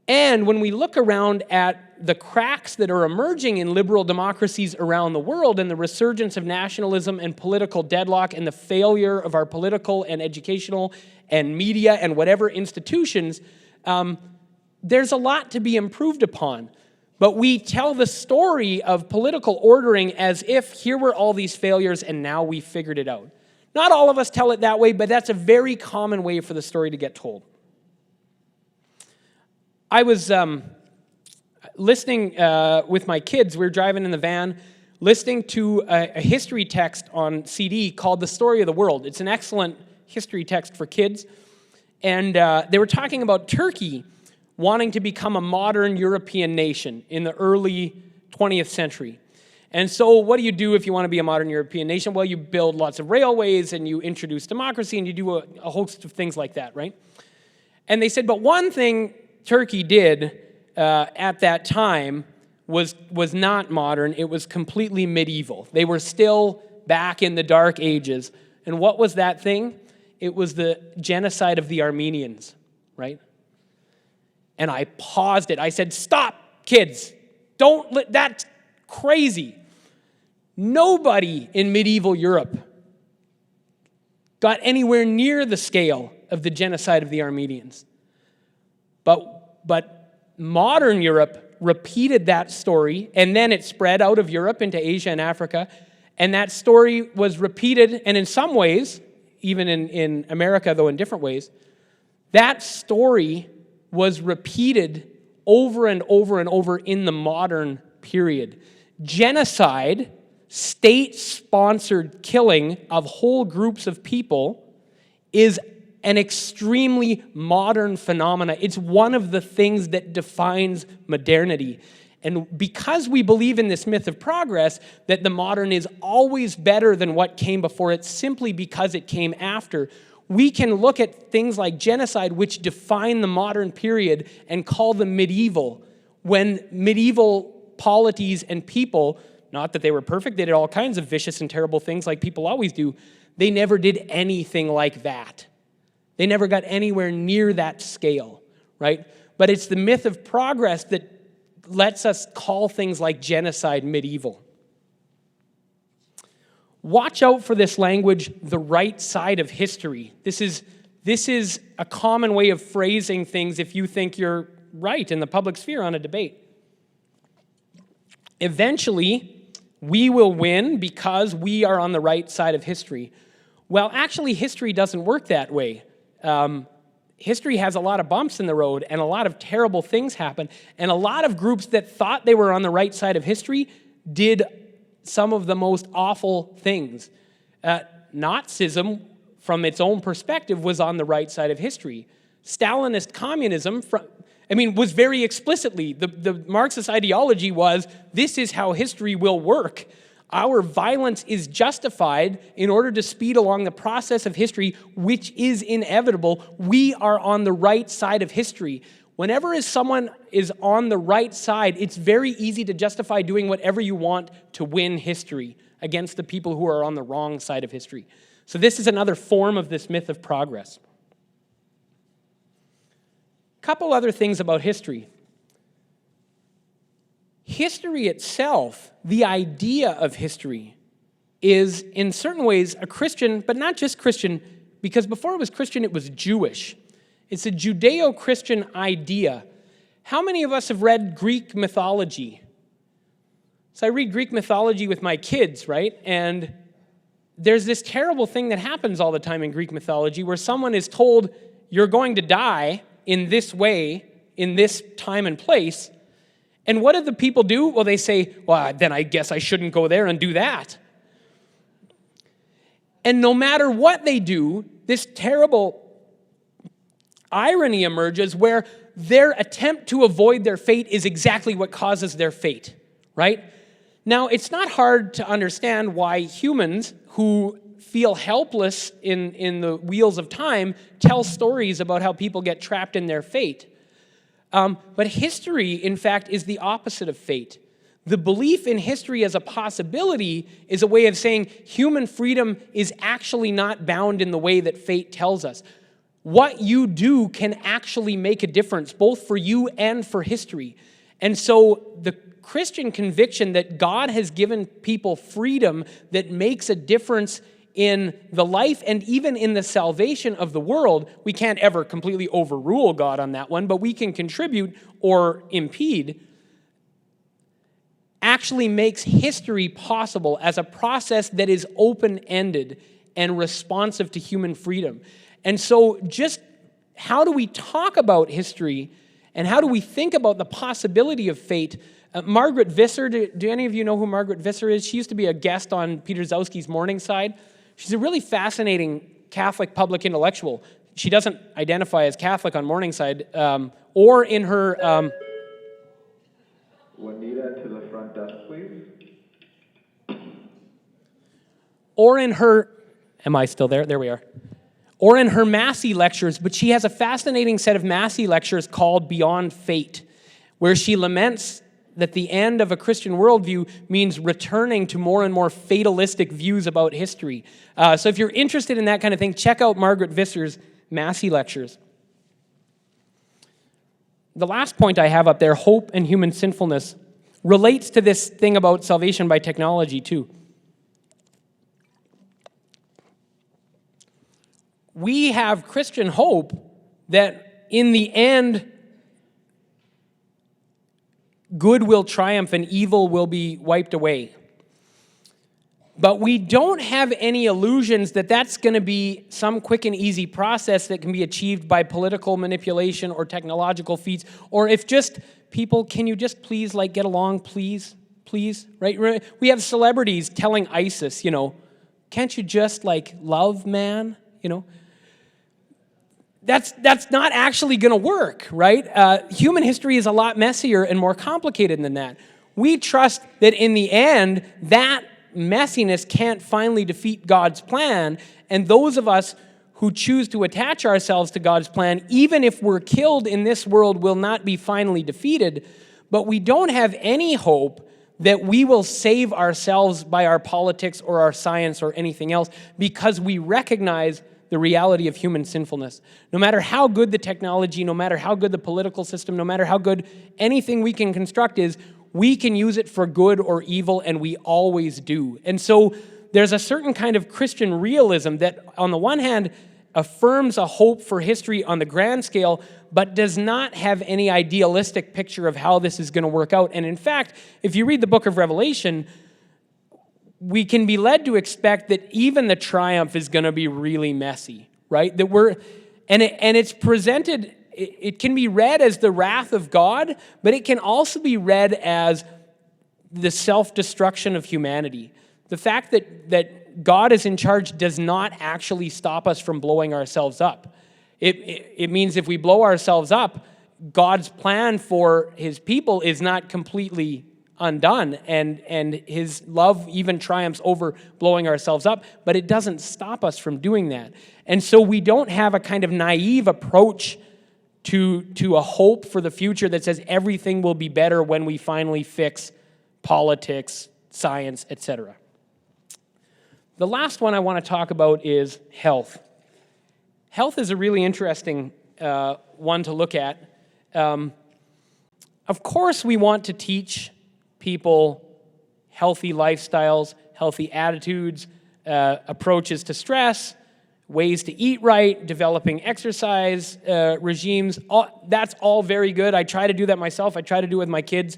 And when we look around at the cracks that are emerging in liberal democracies around the world and the resurgence of nationalism and political deadlock and the failure of our political and educational and media and whatever institutions, there's a lot to be improved upon. But we tell the story of political ordering as if here were all these failures and now we figured it out. Not all of us tell it that way, but that's a very common way for the story to get told. I was listening with my kids. We were driving in the van, listening to a history text on CD called The Story of the World. It's an excellent history text for kids. And they were talking about Turkey wanting to become a modern European nation in the early 20th century. And so what do you do if you want to be a modern European nation? Well, you build lots of railways and you introduce democracy and you do a host of things like that, right? And they said, but one thing Turkey did at that time was not modern. It was completely medieval. They were still back in the Dark Ages. And what was that thing? It was the genocide of the Armenians, right? And I paused it. I said, stop, kids. That's crazy. Nobody in medieval Europe got anywhere near the scale of the genocide of the Armenians. But modern Europe repeated that story, and then it spread out of Europe into Asia and Africa, and that story was repeated, and in some ways, even in America, though in different ways, that story was repeated over and over and over in the modern period. Genocide, state-sponsored killing of whole groups of people, is an extremely modern phenomena. It's one of the things that defines modernity. And because we believe in this myth of progress, that the modern is always better than what came before it simply because it came after, we can look at things like genocide, which define the modern period, and call them medieval, when medieval polities and people, not that they were perfect, they did all kinds of vicious and terrible things like people always do, they never did anything like that. They never got anywhere near that scale, right? But it's the myth of progress that lets us call things like genocide medieval. Watch out for this language, the right side of history. This is a common way of phrasing things if you think you're right in the public sphere on a debate. Eventually, we will win because we are on the right side of history. Well, actually, history doesn't work that way. History has a lot of bumps in the road, and a lot of terrible things happen, and a lot of groups that thought they were on the right side of history did some of the most awful things. Nazism, from its own perspective, was on the right side of history. Stalinist communism, was very explicitly, the Marxist ideology was, this is how history will work. Our violence is justified in order to speed along the process of history, which is inevitable. We are on the right side of history. Whenever someone is on the right side, it's very easy to justify doing whatever you want to win history against the people who are on the wrong side of history. So this is another form of this myth of progress. Couple other things about history. History itself, the idea of history, is in certain ways a Christian, but not just Christian, because before it was Christian, it was Jewish. It's a Judeo-Christian idea. How many of us have read Greek mythology? So I read Greek mythology with my kids, right? And there's this terrible thing that happens all the time in Greek mythology where someone is told, you're going to die in this way, in this time and place. And what do the people do? Well, they say, well, then I guess I shouldn't go there and do that. And no matter what they do, this terrible irony emerges where their attempt to avoid their fate is exactly what causes their fate, right? Now, it's not hard to understand why humans who feel helpless in the wheels of time tell stories about how people get trapped in their fate. But history, in fact, is the opposite of fate. The belief in history as a possibility is a way of saying human freedom is actually not bound in the way that fate tells us. What you do can actually make a difference, both for you and for history. And so the Christian conviction that God has given people freedom that makes a difference in the life and even in the salvation of the world, we can't ever completely overrule God on that one, but we can contribute or impede, actually makes history possible as a process that is open-ended and responsive to human freedom. And so just how do we talk about history and how do we think about the possibility of fate? Margaret Visser, do any of you know who Margaret Visser is? She used to be a guest on Peter Zowski's Morningside. She's a really fascinating Catholic public intellectual. She doesn't identify as Catholic on Morningside or in her... Juanita to the front desk, please. Or in her... Am I still there? There we are. Or in her Massey lectures, but she has a fascinating set of Massey lectures called Beyond Fate, where she laments that the end of a Christian worldview means returning to more and more fatalistic views about history. So if you're interested in that kind of thing, check out Margaret Visser's Massey lectures. The last point I have up there, hope and human sinfulness, relates to this thing about salvation by technology too. We have Christian hope that in the end, good will triumph and evil will be wiped away. But we don't have any illusions that that's going to be some quick and easy process that can be achieved by political manipulation or technological feats, or if just people, can you just please get along, please, right? We have celebrities telling ISIS, can't you just love, man, That's not actually going to work, right? Human history is a lot messier and more complicated than that. We trust that in the end, that messiness can't finally defeat God's plan, and those of us who choose to attach ourselves to God's plan, even if we're killed in this world, will not be finally defeated, but we don't have any hope that we will save ourselves by our politics or our science or anything else, because we recognize the reality of human sinfulness. No matter how good the technology, no matter how good the political system, no matter how good anything we can construct is, we can use it for good or evil, and we always do. And so there's a certain kind of Christian realism that, on the one hand, affirms a hope for history on the grand scale, but does not have any idealistic picture of how this is going to work out. And in fact, if you read the book of Revelation, we can be led to expect that even the triumph is going to be really messy, right? And it's presented, it can be read as the wrath of God, but it can also be read as the self-destruction of humanity. The fact that God is in charge does not actually stop us from blowing ourselves up. It means if we blow ourselves up, God's plan for his people is not completely undone, and his love even triumphs over blowing ourselves up, but it doesn't stop us from doing that. And so we don't have a kind of naive approach to a hope for the future that says everything will be better when we finally fix politics, science, etc. The last one I want to talk about is health. Health is a really interesting one to look at. Of course, we want to teach people healthy lifestyles, healthy attitudes, approaches to stress, ways to eat right, developing exercise regimes. That's all very good. I try to do that myself. I try to do it with my kids.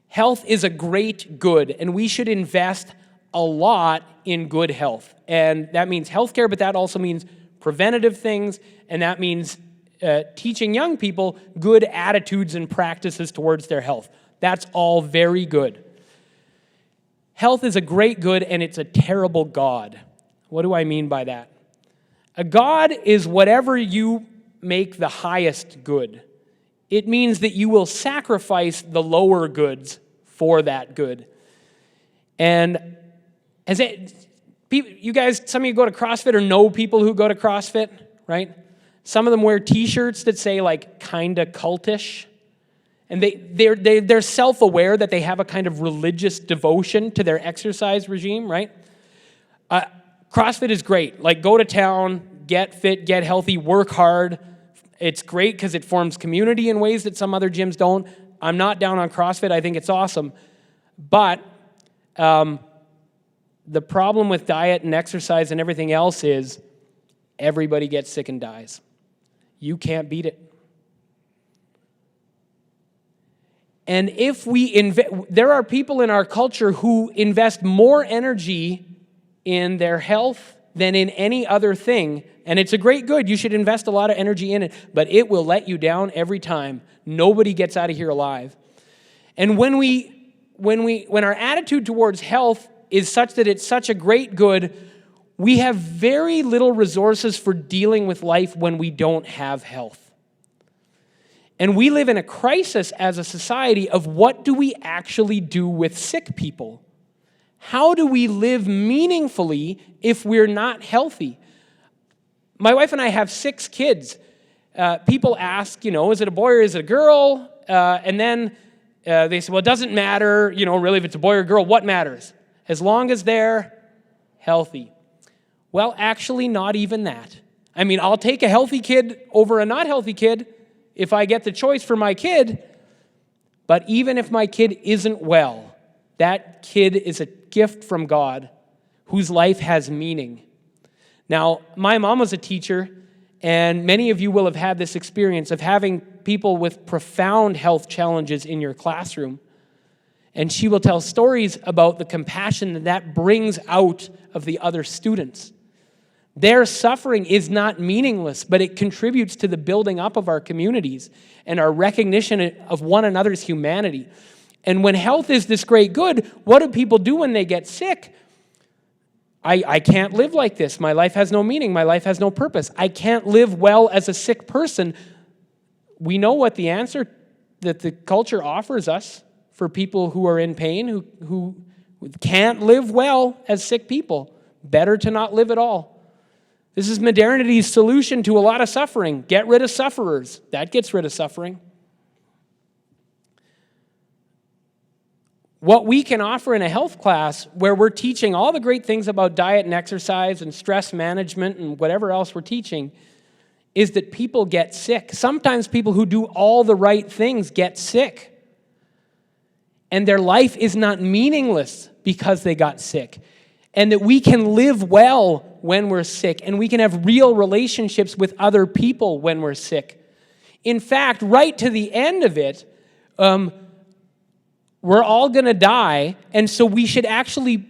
Health is a great good, and we should invest a lot in good health. And that means healthcare, but that also means preventative things, and that means teaching young people good attitudes and practices towards their health. That's all very good. Health is a great good, and it's a terrible God. What do I mean by that? A God is whatever you make the highest good. It means that you will sacrifice the lower goods for that good. And you guys, some of you go to CrossFit or know people who go to CrossFit, right? Some of them wear t-shirts that say like kinda cultish. And they're self-aware that they have a kind of religious devotion to their exercise regime, right? CrossFit is great. Like, go to town, get fit, get healthy, work hard. It's great because it forms community in ways that some other gyms don't. I'm not down on CrossFit. I think it's awesome. But the problem with diet and exercise and everything else is everybody gets sick and dies. You can't beat it. And if there are people in our culture who invest more energy in their health than in any other thing, and it's a great good. You should invest a lot of energy in it, but it will let you down every time. Nobody gets out of here alive. And when our attitude towards health is such that it's such a great good, we have very little resources for dealing with life when we don't have health. And we live in a crisis as a society of what do we actually do with sick people? How do we live meaningfully if we're not healthy? My wife and I have 6 kids. People ask, is it a boy or is it a girl? And then they say, well, it doesn't matter, really, if it's a boy or a girl, what matters? As long as they're healthy. Well, actually, not even that. I mean, I'll take a healthy kid over a not healthy kid if I get the choice for my kid, but even if my kid isn't well, that kid is a gift from God whose life has meaning. Now, my mom was a teacher, and many of you will have had this experience of having people with profound health challenges in your classroom. And she will tell stories about the compassion that brings out of the other students. Their suffering is not meaningless, but it contributes to the building up of our communities and our recognition of one another's humanity. And when health is this great good, what do people do when they get sick? I can't live like this. My life has no meaning. My life has no purpose. I can't live well as a sick person. We know what the answer that the culture offers us for people who are in pain, who can't live well as sick people. Better to not live at all. This is modernity's solution to a lot of suffering. Get rid of sufferers. That gets rid of suffering. What we can offer in a health class where we're teaching all the great things about diet and exercise and stress management and whatever else we're teaching is that people get sick. Sometimes people who do all the right things get sick. And their life is not meaningless because they got sick. and that we can live well when we're sick, and we can have real relationships with other people when we're sick. In fact, right to the end of it, we're all going to die, and so we should actually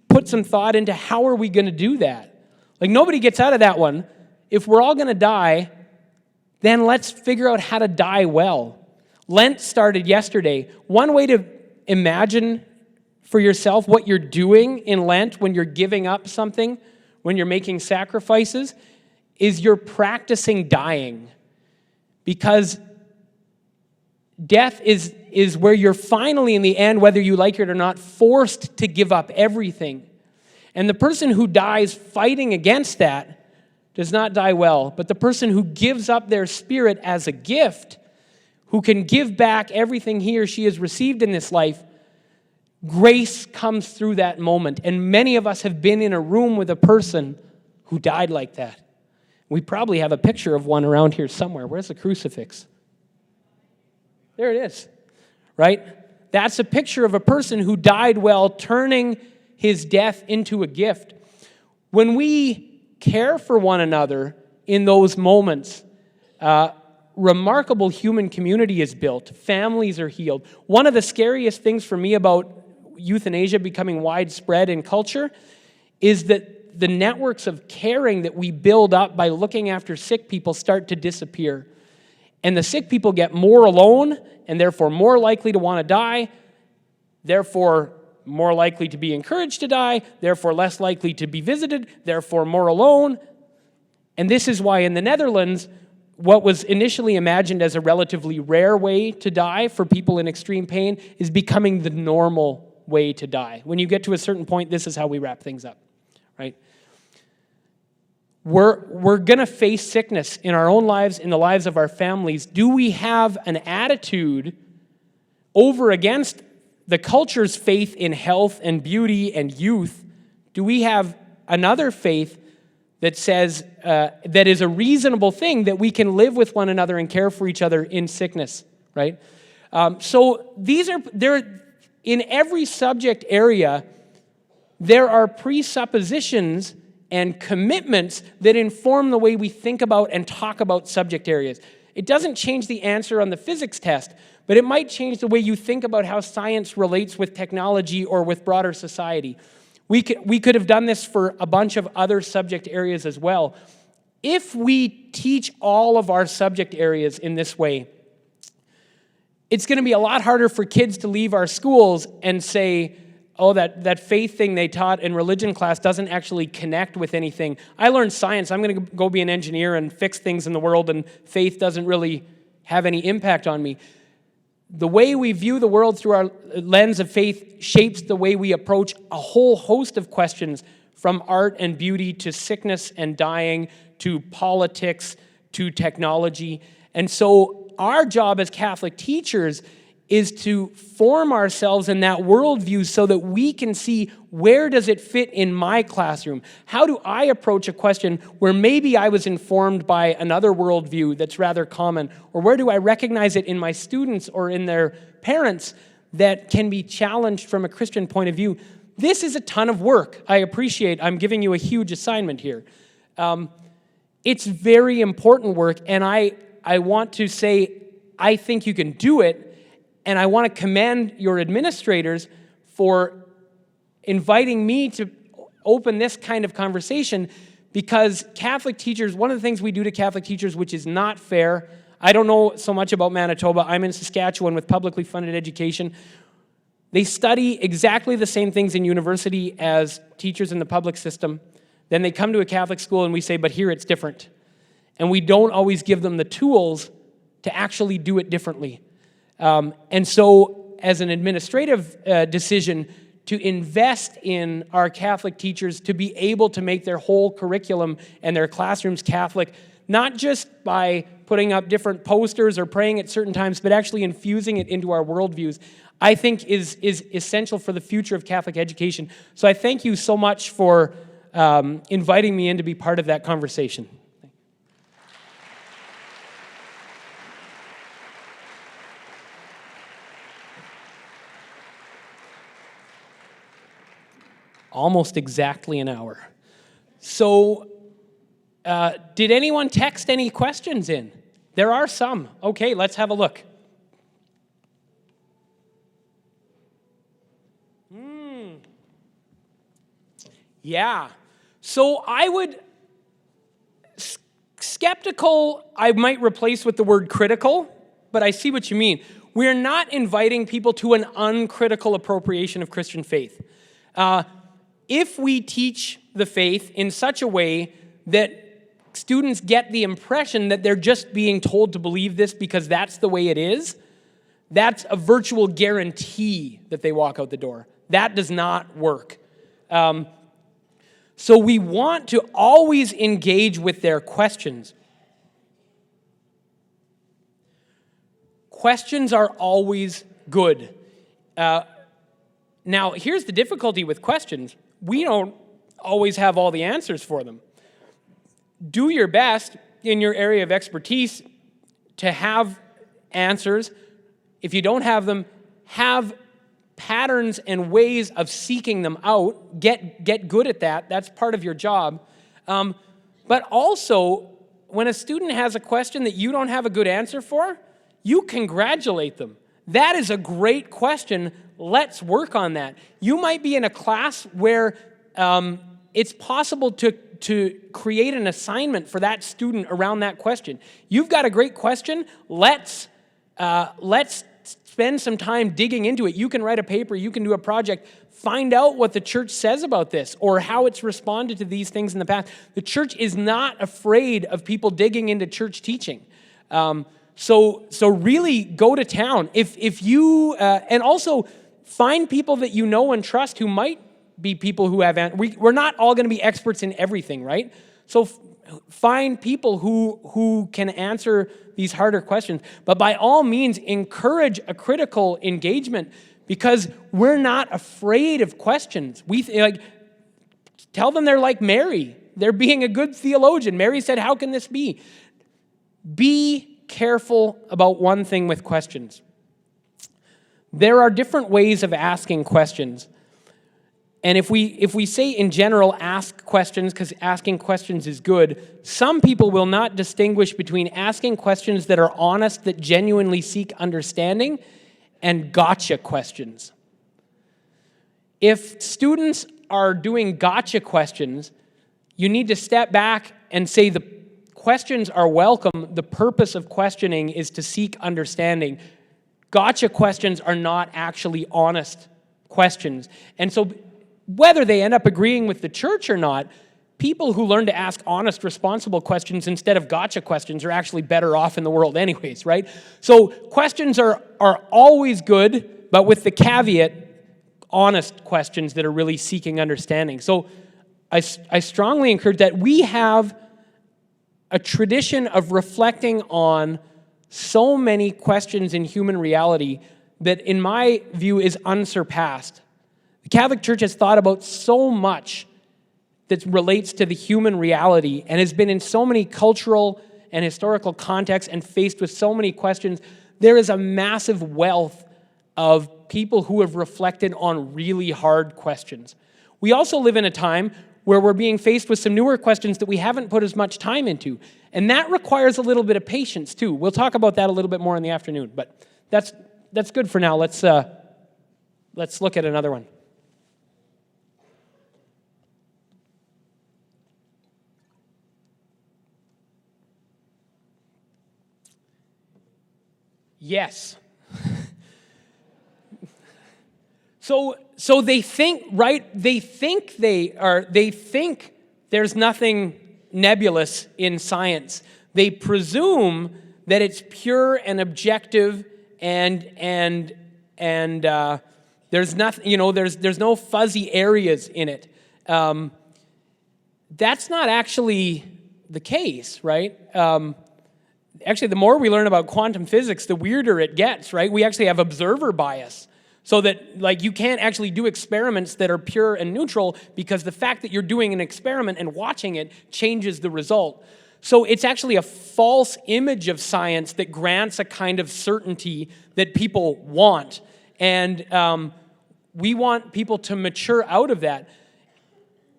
put some thought into how are we going to do that. Like, nobody gets out of that one. If we're all going to die, then let's figure out how to die well. Lent started yesterday. One way to imagine for yourself what you're doing in Lent when you're giving up something, when you're making sacrifices, is you're practicing dying. Because death is where you're finally, in the end, whether you like it or not, forced to give up everything. And the person who dies fighting against that does not die well. But the person who gives up their spirit as a gift, who can give back everything he or she has received in this life, grace comes through that moment. And many of us have been in a room with a person who died like that. We probably have a picture of one around here somewhere. Where's the crucifix? There it is, right? That's a picture of a person who died well, turning his death into a gift. When we care for one another in those moments, remarkable human community is built. Families are healed. One of the scariest things for me about euthanasia becoming widespread in culture is that the networks of caring that we build up by looking after sick people start to disappear. And the sick people get more alone and therefore more likely to want to die, therefore more likely to be encouraged to die, therefore less likely to be visited, therefore more alone. And this is why in the Netherlands, what was initially imagined as a relatively rare way to die for people in extreme pain is becoming the normal way to die. When you get to a certain point, this is how we wrap things up, right? We're going to face sickness in our own lives, in the lives of our families. Do we have an attitude over against the culture's faith in health and beauty and youth? Do we have another faith that says that is a reasonable thing, that we can live with one another and care for each other in sickness, right? So there in every subject area, there are presuppositions and commitments that inform the way we think about and talk about subject areas. It doesn't change the answer on the physics test, but it might change the way you think about how science relates with technology or with broader society. We could have done this for a bunch of other subject areas as well. If we teach all of our subject areas in this way, it's going to be a lot harder for kids to leave our schools and say, oh, that faith thing they taught in religion class doesn't actually connect with anything. I learned science. I'm going to go be an engineer and fix things in the world, and faith doesn't really have any impact on me. The way we view the world through our lens of faith shapes the way we approach a whole host of questions, from art and beauty to sickness and dying to politics to technology. And so our job as Catholic teachers is to form ourselves in that worldview so that we can see, where does it fit in my classroom? How do I approach a question where maybe I was informed by another worldview that's rather common? Or where do I recognize it in my students or in their parents that can be challenged from a Christian point of view? This is a ton of work. I appreciate I'm giving you a huge assignment here. It's very important work, and I want to say I think you can do it. And I want to commend your administrators for inviting me to open this kind of conversation, because Catholic teachers, one of the things we do to Catholic teachers, which is not fair, I don't know so much about Manitoba. I'm in Saskatchewan with publicly funded education. They study exactly the same things in university as teachers in the public system. Then they come to a Catholic school and we say, but here it's different. And we don't always give them the tools to actually do it differently. And so, as an administrative decision, to invest in our Catholic teachers to be able to make their whole curriculum and their classrooms Catholic, not just by putting up different posters or praying at certain times, but actually infusing it into our worldviews, I think is essential for the future of Catholic education. So I thank you so much for inviting me in to be part of that conversation. Almost exactly an hour. So, did anyone text any questions in? There are some. Okay, let's have a look. Yeah. So I would, skeptical, I might replace with the word critical, but I see what you mean. We're not inviting people to an uncritical appropriation of Christian faith. If we teach the faith in such a way that students get the impression that they're just being told to believe this because that's the way it is, that's a virtual guarantee that they walk out the door. That does not work. So we want to always engage with their questions. Questions are always good. Now, here's the difficulty with questions. We don't always have all the answers for them. Do your best in your area of expertise to have answers. If you don't have them, have patterns and ways of seeking them out. Get good at that. That's part of your job. But also, when a student has a question that you don't have a good answer for, you congratulate them. That is a great question. Let's work on that. You might be in a class where it's possible to create an assignment for that student around that question. You've got a great question. Let's spend some time digging into it. You can write a paper, you can do a project, find out what the church says about this or how it's responded to these things in the past. The church is not afraid of people digging into church teaching. So really go to town. If you, and also find people that you know and trust who might be people who have, we're not all going to be experts in everything, right? So find people who can answer these harder questions. But by all means, encourage a critical engagement because we're not afraid of questions. Tell them they're like Mary. They're being a good theologian. Mary said, "How can this be?" Be careful about one thing with questions. There are different ways of asking questions. And if we say in general, ask questions because asking questions is good, some people will not distinguish between asking questions that are honest, that genuinely seek understanding, and gotcha questions. If students are doing gotcha questions, you need to step back and say the questions are welcome. The purpose of questioning is to seek understanding. Gotcha questions are not actually honest questions. And so whether they end up agreeing with the church or not, people who learn to ask honest, responsible questions instead of gotcha questions are actually better off in the world anyways, right? So questions are always good, but with the caveat, honest questions that are really seeking understanding. So I strongly encourage that. We have a tradition of reflecting on so many questions in human reality that, in my view, is unsurpassed. The Catholic Church has thought about so much that relates to the human reality and has been in so many cultural and historical contexts and faced with so many questions. There is a massive wealth of people who have reflected on really hard questions. We also live in a time where we're being faced with some newer questions that we haven't put as much time into. And that requires a little bit of patience, too. We'll talk about that a little bit more in the afternoon. But that's good for now. Let's look at another one. Yes. So they think, right? They think there's nothing nebulous in science. They presume that it's pure and objective and there's nothing, there's no fuzzy areas in it. That's not actually the case, right? Actually, the more we learn about quantum physics, the weirder it gets, right? We actually have observer bias. So that, you can't actually do experiments that are pure and neutral because the fact that you're doing an experiment and watching it changes the result. So it's actually a false image of science that grants a kind of certainty that people want. And we want people to mature out of that.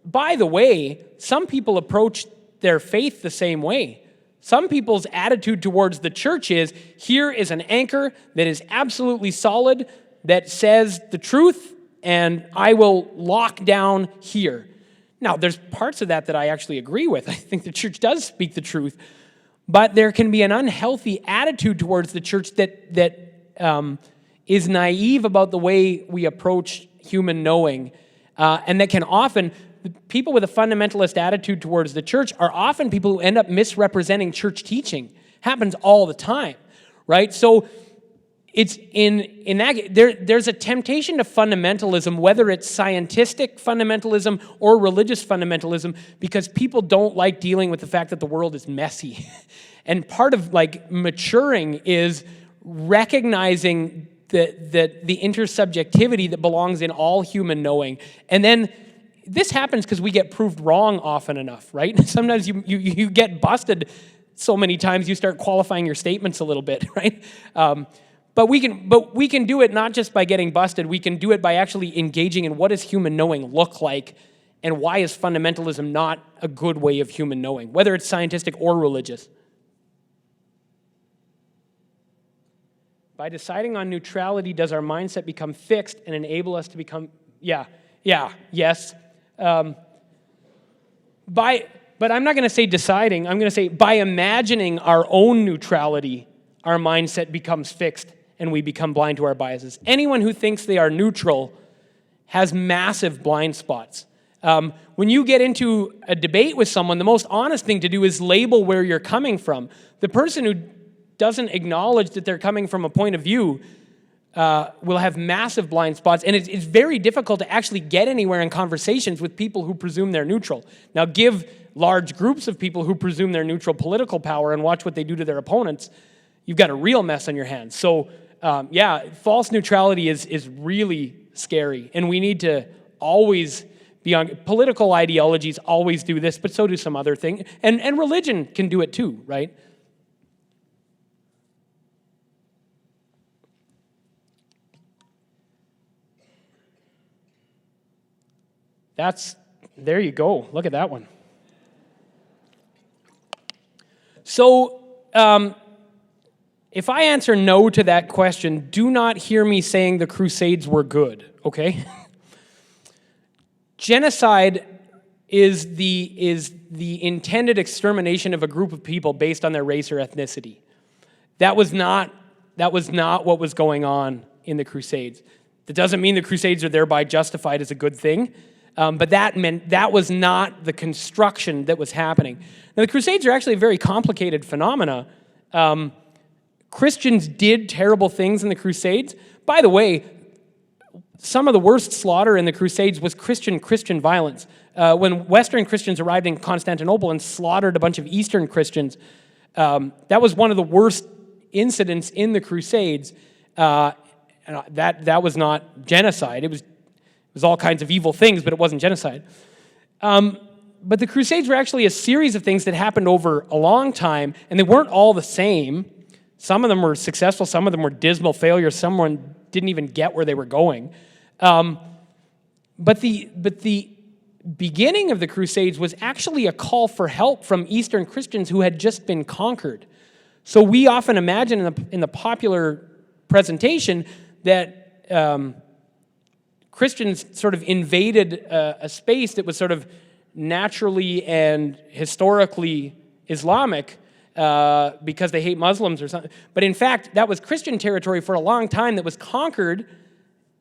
by the way, some people approach their faith the same way. Some people's attitude towards the church is, here is an anchor that is absolutely solid, that says the truth, and I will lock down here. Now, there's parts of that I actually agree with. I think the church does speak the truth. But there can be an unhealthy attitude towards the church that is naive about the way we approach human knowing. And that can often, people with a fundamentalist attitude towards the church are often people who end up misrepresenting church teaching. Happens all the time, right? So it's in that, there's a temptation to fundamentalism, whether it's scientific fundamentalism or religious fundamentalism, because people don't like dealing with the fact that the world is messy. And part of maturing is recognizing the intersubjectivity that belongs in all human knowing. And then this happens because we get proved wrong often enough, right? Sometimes you get busted so many times you start qualifying your statements a little bit, right? But we can do it not just by getting busted. We can do it by actually engaging in what does human knowing look like, and why is fundamentalism not a good way of human knowing, whether it's scientific or religious. By deciding on neutrality, does our mindset become fixed and enable us to become, yes. But I'm not going to say deciding. I'm going to say by imagining our own neutrality, our mindset becomes fixed and we become blind to our biases. Anyone who thinks they are neutral has massive blind spots. When you get into a debate with someone, the most honest thing to do is label where you're coming from. The person who doesn't acknowledge that they're coming from a point of view will have massive blind spots, and it's very difficult to actually get anywhere in conversations with people who presume they're neutral. Now, give large groups of people who presume they're neutral political power and watch what they do to their opponents, you've got a real mess on your hands. So, false neutrality is really scary, and we need to always be on. Political ideologies always do this, but so do some other things, and religion can do it too, right? There you go. Look at that one. So, if I answer no to that question, do not hear me saying the Crusades were good, okay? Genocide is the intended extermination of a group of people based on their race or ethnicity. That was not what was going on in the Crusades. That doesn't mean the Crusades are thereby justified as a good thing. But that meant that was not the construction that was happening. Now, the Crusades are actually a very complicated phenomena. Christians did terrible things in the Crusades. By the way, some of the worst slaughter in the Crusades was Christian violence. When Western Christians arrived in Constantinople and slaughtered a bunch of Eastern Christians, that was one of the worst incidents in the Crusades. That was not genocide. It was all kinds of evil things, but it wasn't genocide. But the Crusades were actually a series of things that happened over a long time, and they weren't all the same. Some of them were successful, some of them were dismal failures, someone didn't even get where they were going. But the beginning of the Crusades was actually a call for help from Eastern Christians who had just been conquered. So we often imagine in the popular presentation that Christians sort of invaded a space that was sort of naturally and historically Islamic because they hate Muslims or something. But in fact, that was Christian territory for a long time that was conquered,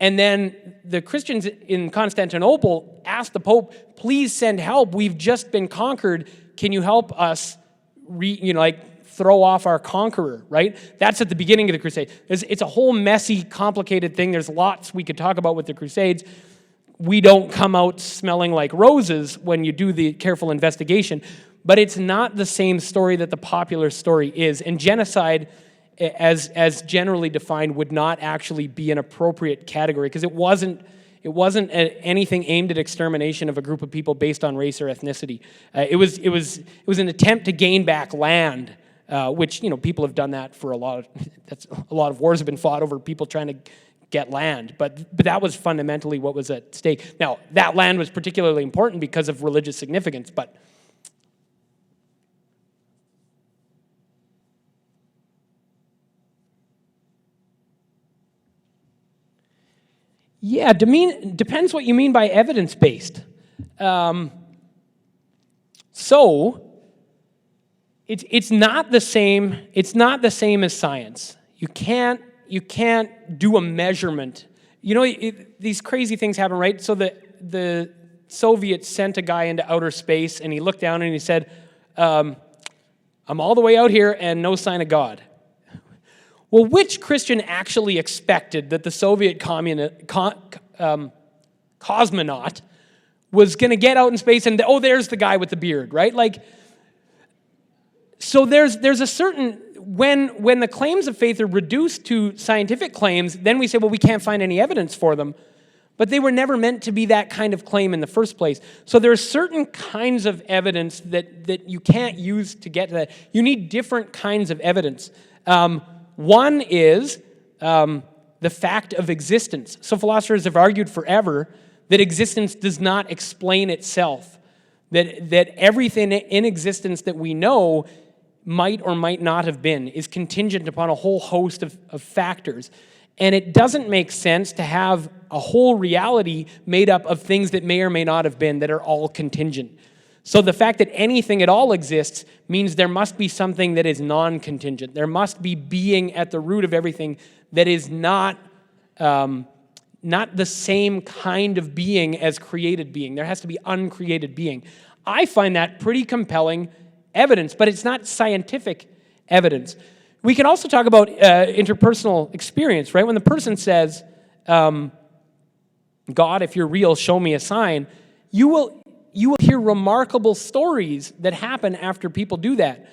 and then the Christians in Constantinople asked the Pope, please send help. We've just been conquered. Can you help us throw off our conqueror, right? That's at the beginning of the Crusade. It's a whole messy, complicated thing. There's lots we could talk about with the Crusades. We don't come out smelling like roses when you do the careful investigation, but it's not the same story that the popular story is. And genocide, as generally defined, would not actually be an appropriate category because it wasn't anything aimed at extermination of a group of people based on race or ethnicity. It was an attempt to gain back land. Which people have done that for a lot of wars have been fought over people trying to get land. But that was fundamentally what was at stake. Now, that land was particularly important because of religious significance, but yeah, depends what you mean by evidence-based. So it's not the same. It's not the same as science. You can't do a measurement. You know, these crazy things happen, right? So the Soviets sent a guy into outer space, and he looked down and he said, "I'm all the way out here, and no sign of God." Well, which Christian actually expected that the Soviet cosmonaut was going to get out in space and, oh, there's the guy with the beard, right? Like, so there's a certain, when the claims of faith are reduced to scientific claims, then we say, well, we can't find any evidence for them. But they were never meant to be that kind of claim in the first place. So there are certain kinds of evidence that you can't use to get to that. You need different kinds of evidence. One is the fact of existence. So philosophers have argued forever that existence does not explain itself, that everything in existence that we know might or might not have been is contingent upon a whole host of factors. And it doesn't make sense to have a whole reality made up of things that may or may not have been that are all contingent. So the fact that anything at all exists means there must be something that is non-contingent. There must be being at the root of everything that is not the same kind of being as created being. There has to be uncreated being. I find that pretty compelling evidence, but it's not scientific evidence. We can also talk about interpersonal experience, right? When the person says, God, if you're real, show me a sign, you will hear remarkable stories that happen after people do that.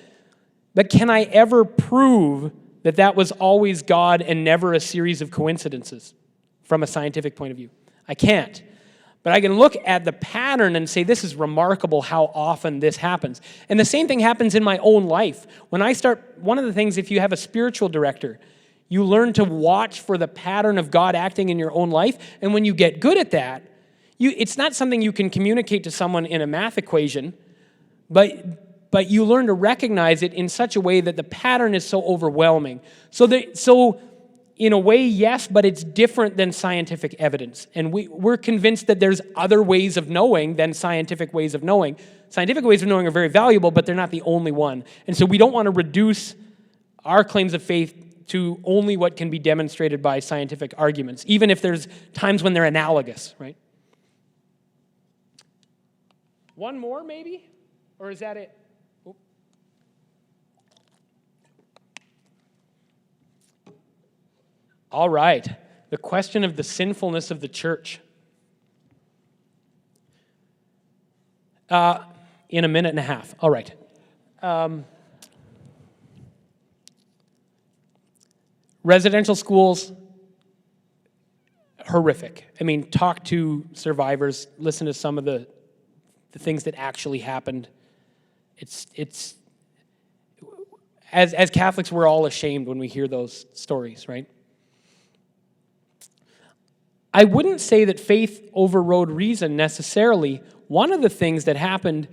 But can I ever prove that that was always God and never a series of coincidences from a scientific point of view? I can't. But I can look at the pattern and say, this is remarkable how often this happens. And the same thing happens in my own life. When I start, one of the things, if you have a spiritual director, you learn to watch for the pattern of God acting in your own life. And when you get good at that, it's not something you can communicate to someone in a math equation, but you learn to recognize it in such a way that the pattern is so overwhelming. So in a way, yes, but it's different than scientific evidence. And we're convinced that there's other ways of knowing than scientific ways of knowing. Scientific ways of knowing are very valuable, but they're not the only one. And so we don't want to reduce our claims of faith to only what can be demonstrated by scientific arguments, even if there's times when they're analogous, right? One more, maybe? Or is that it? Oop. All right. The question of the sinfulness of the church. In a minute and a half. All right. Residential schools, horrific. I mean, talk to survivors, listen to some of the things that actually happened. It's as Catholics, we're all ashamed when we hear those stories, right? I wouldn't say that faith overrode reason necessarily. One of the things that happened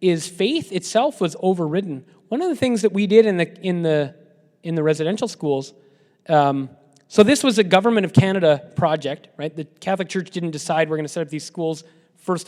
is faith itself was overridden. One of the things that we did in the residential schools. So this was a Government of Canada project, right? The Catholic Church didn't decide we're going to set up these schools. First of all,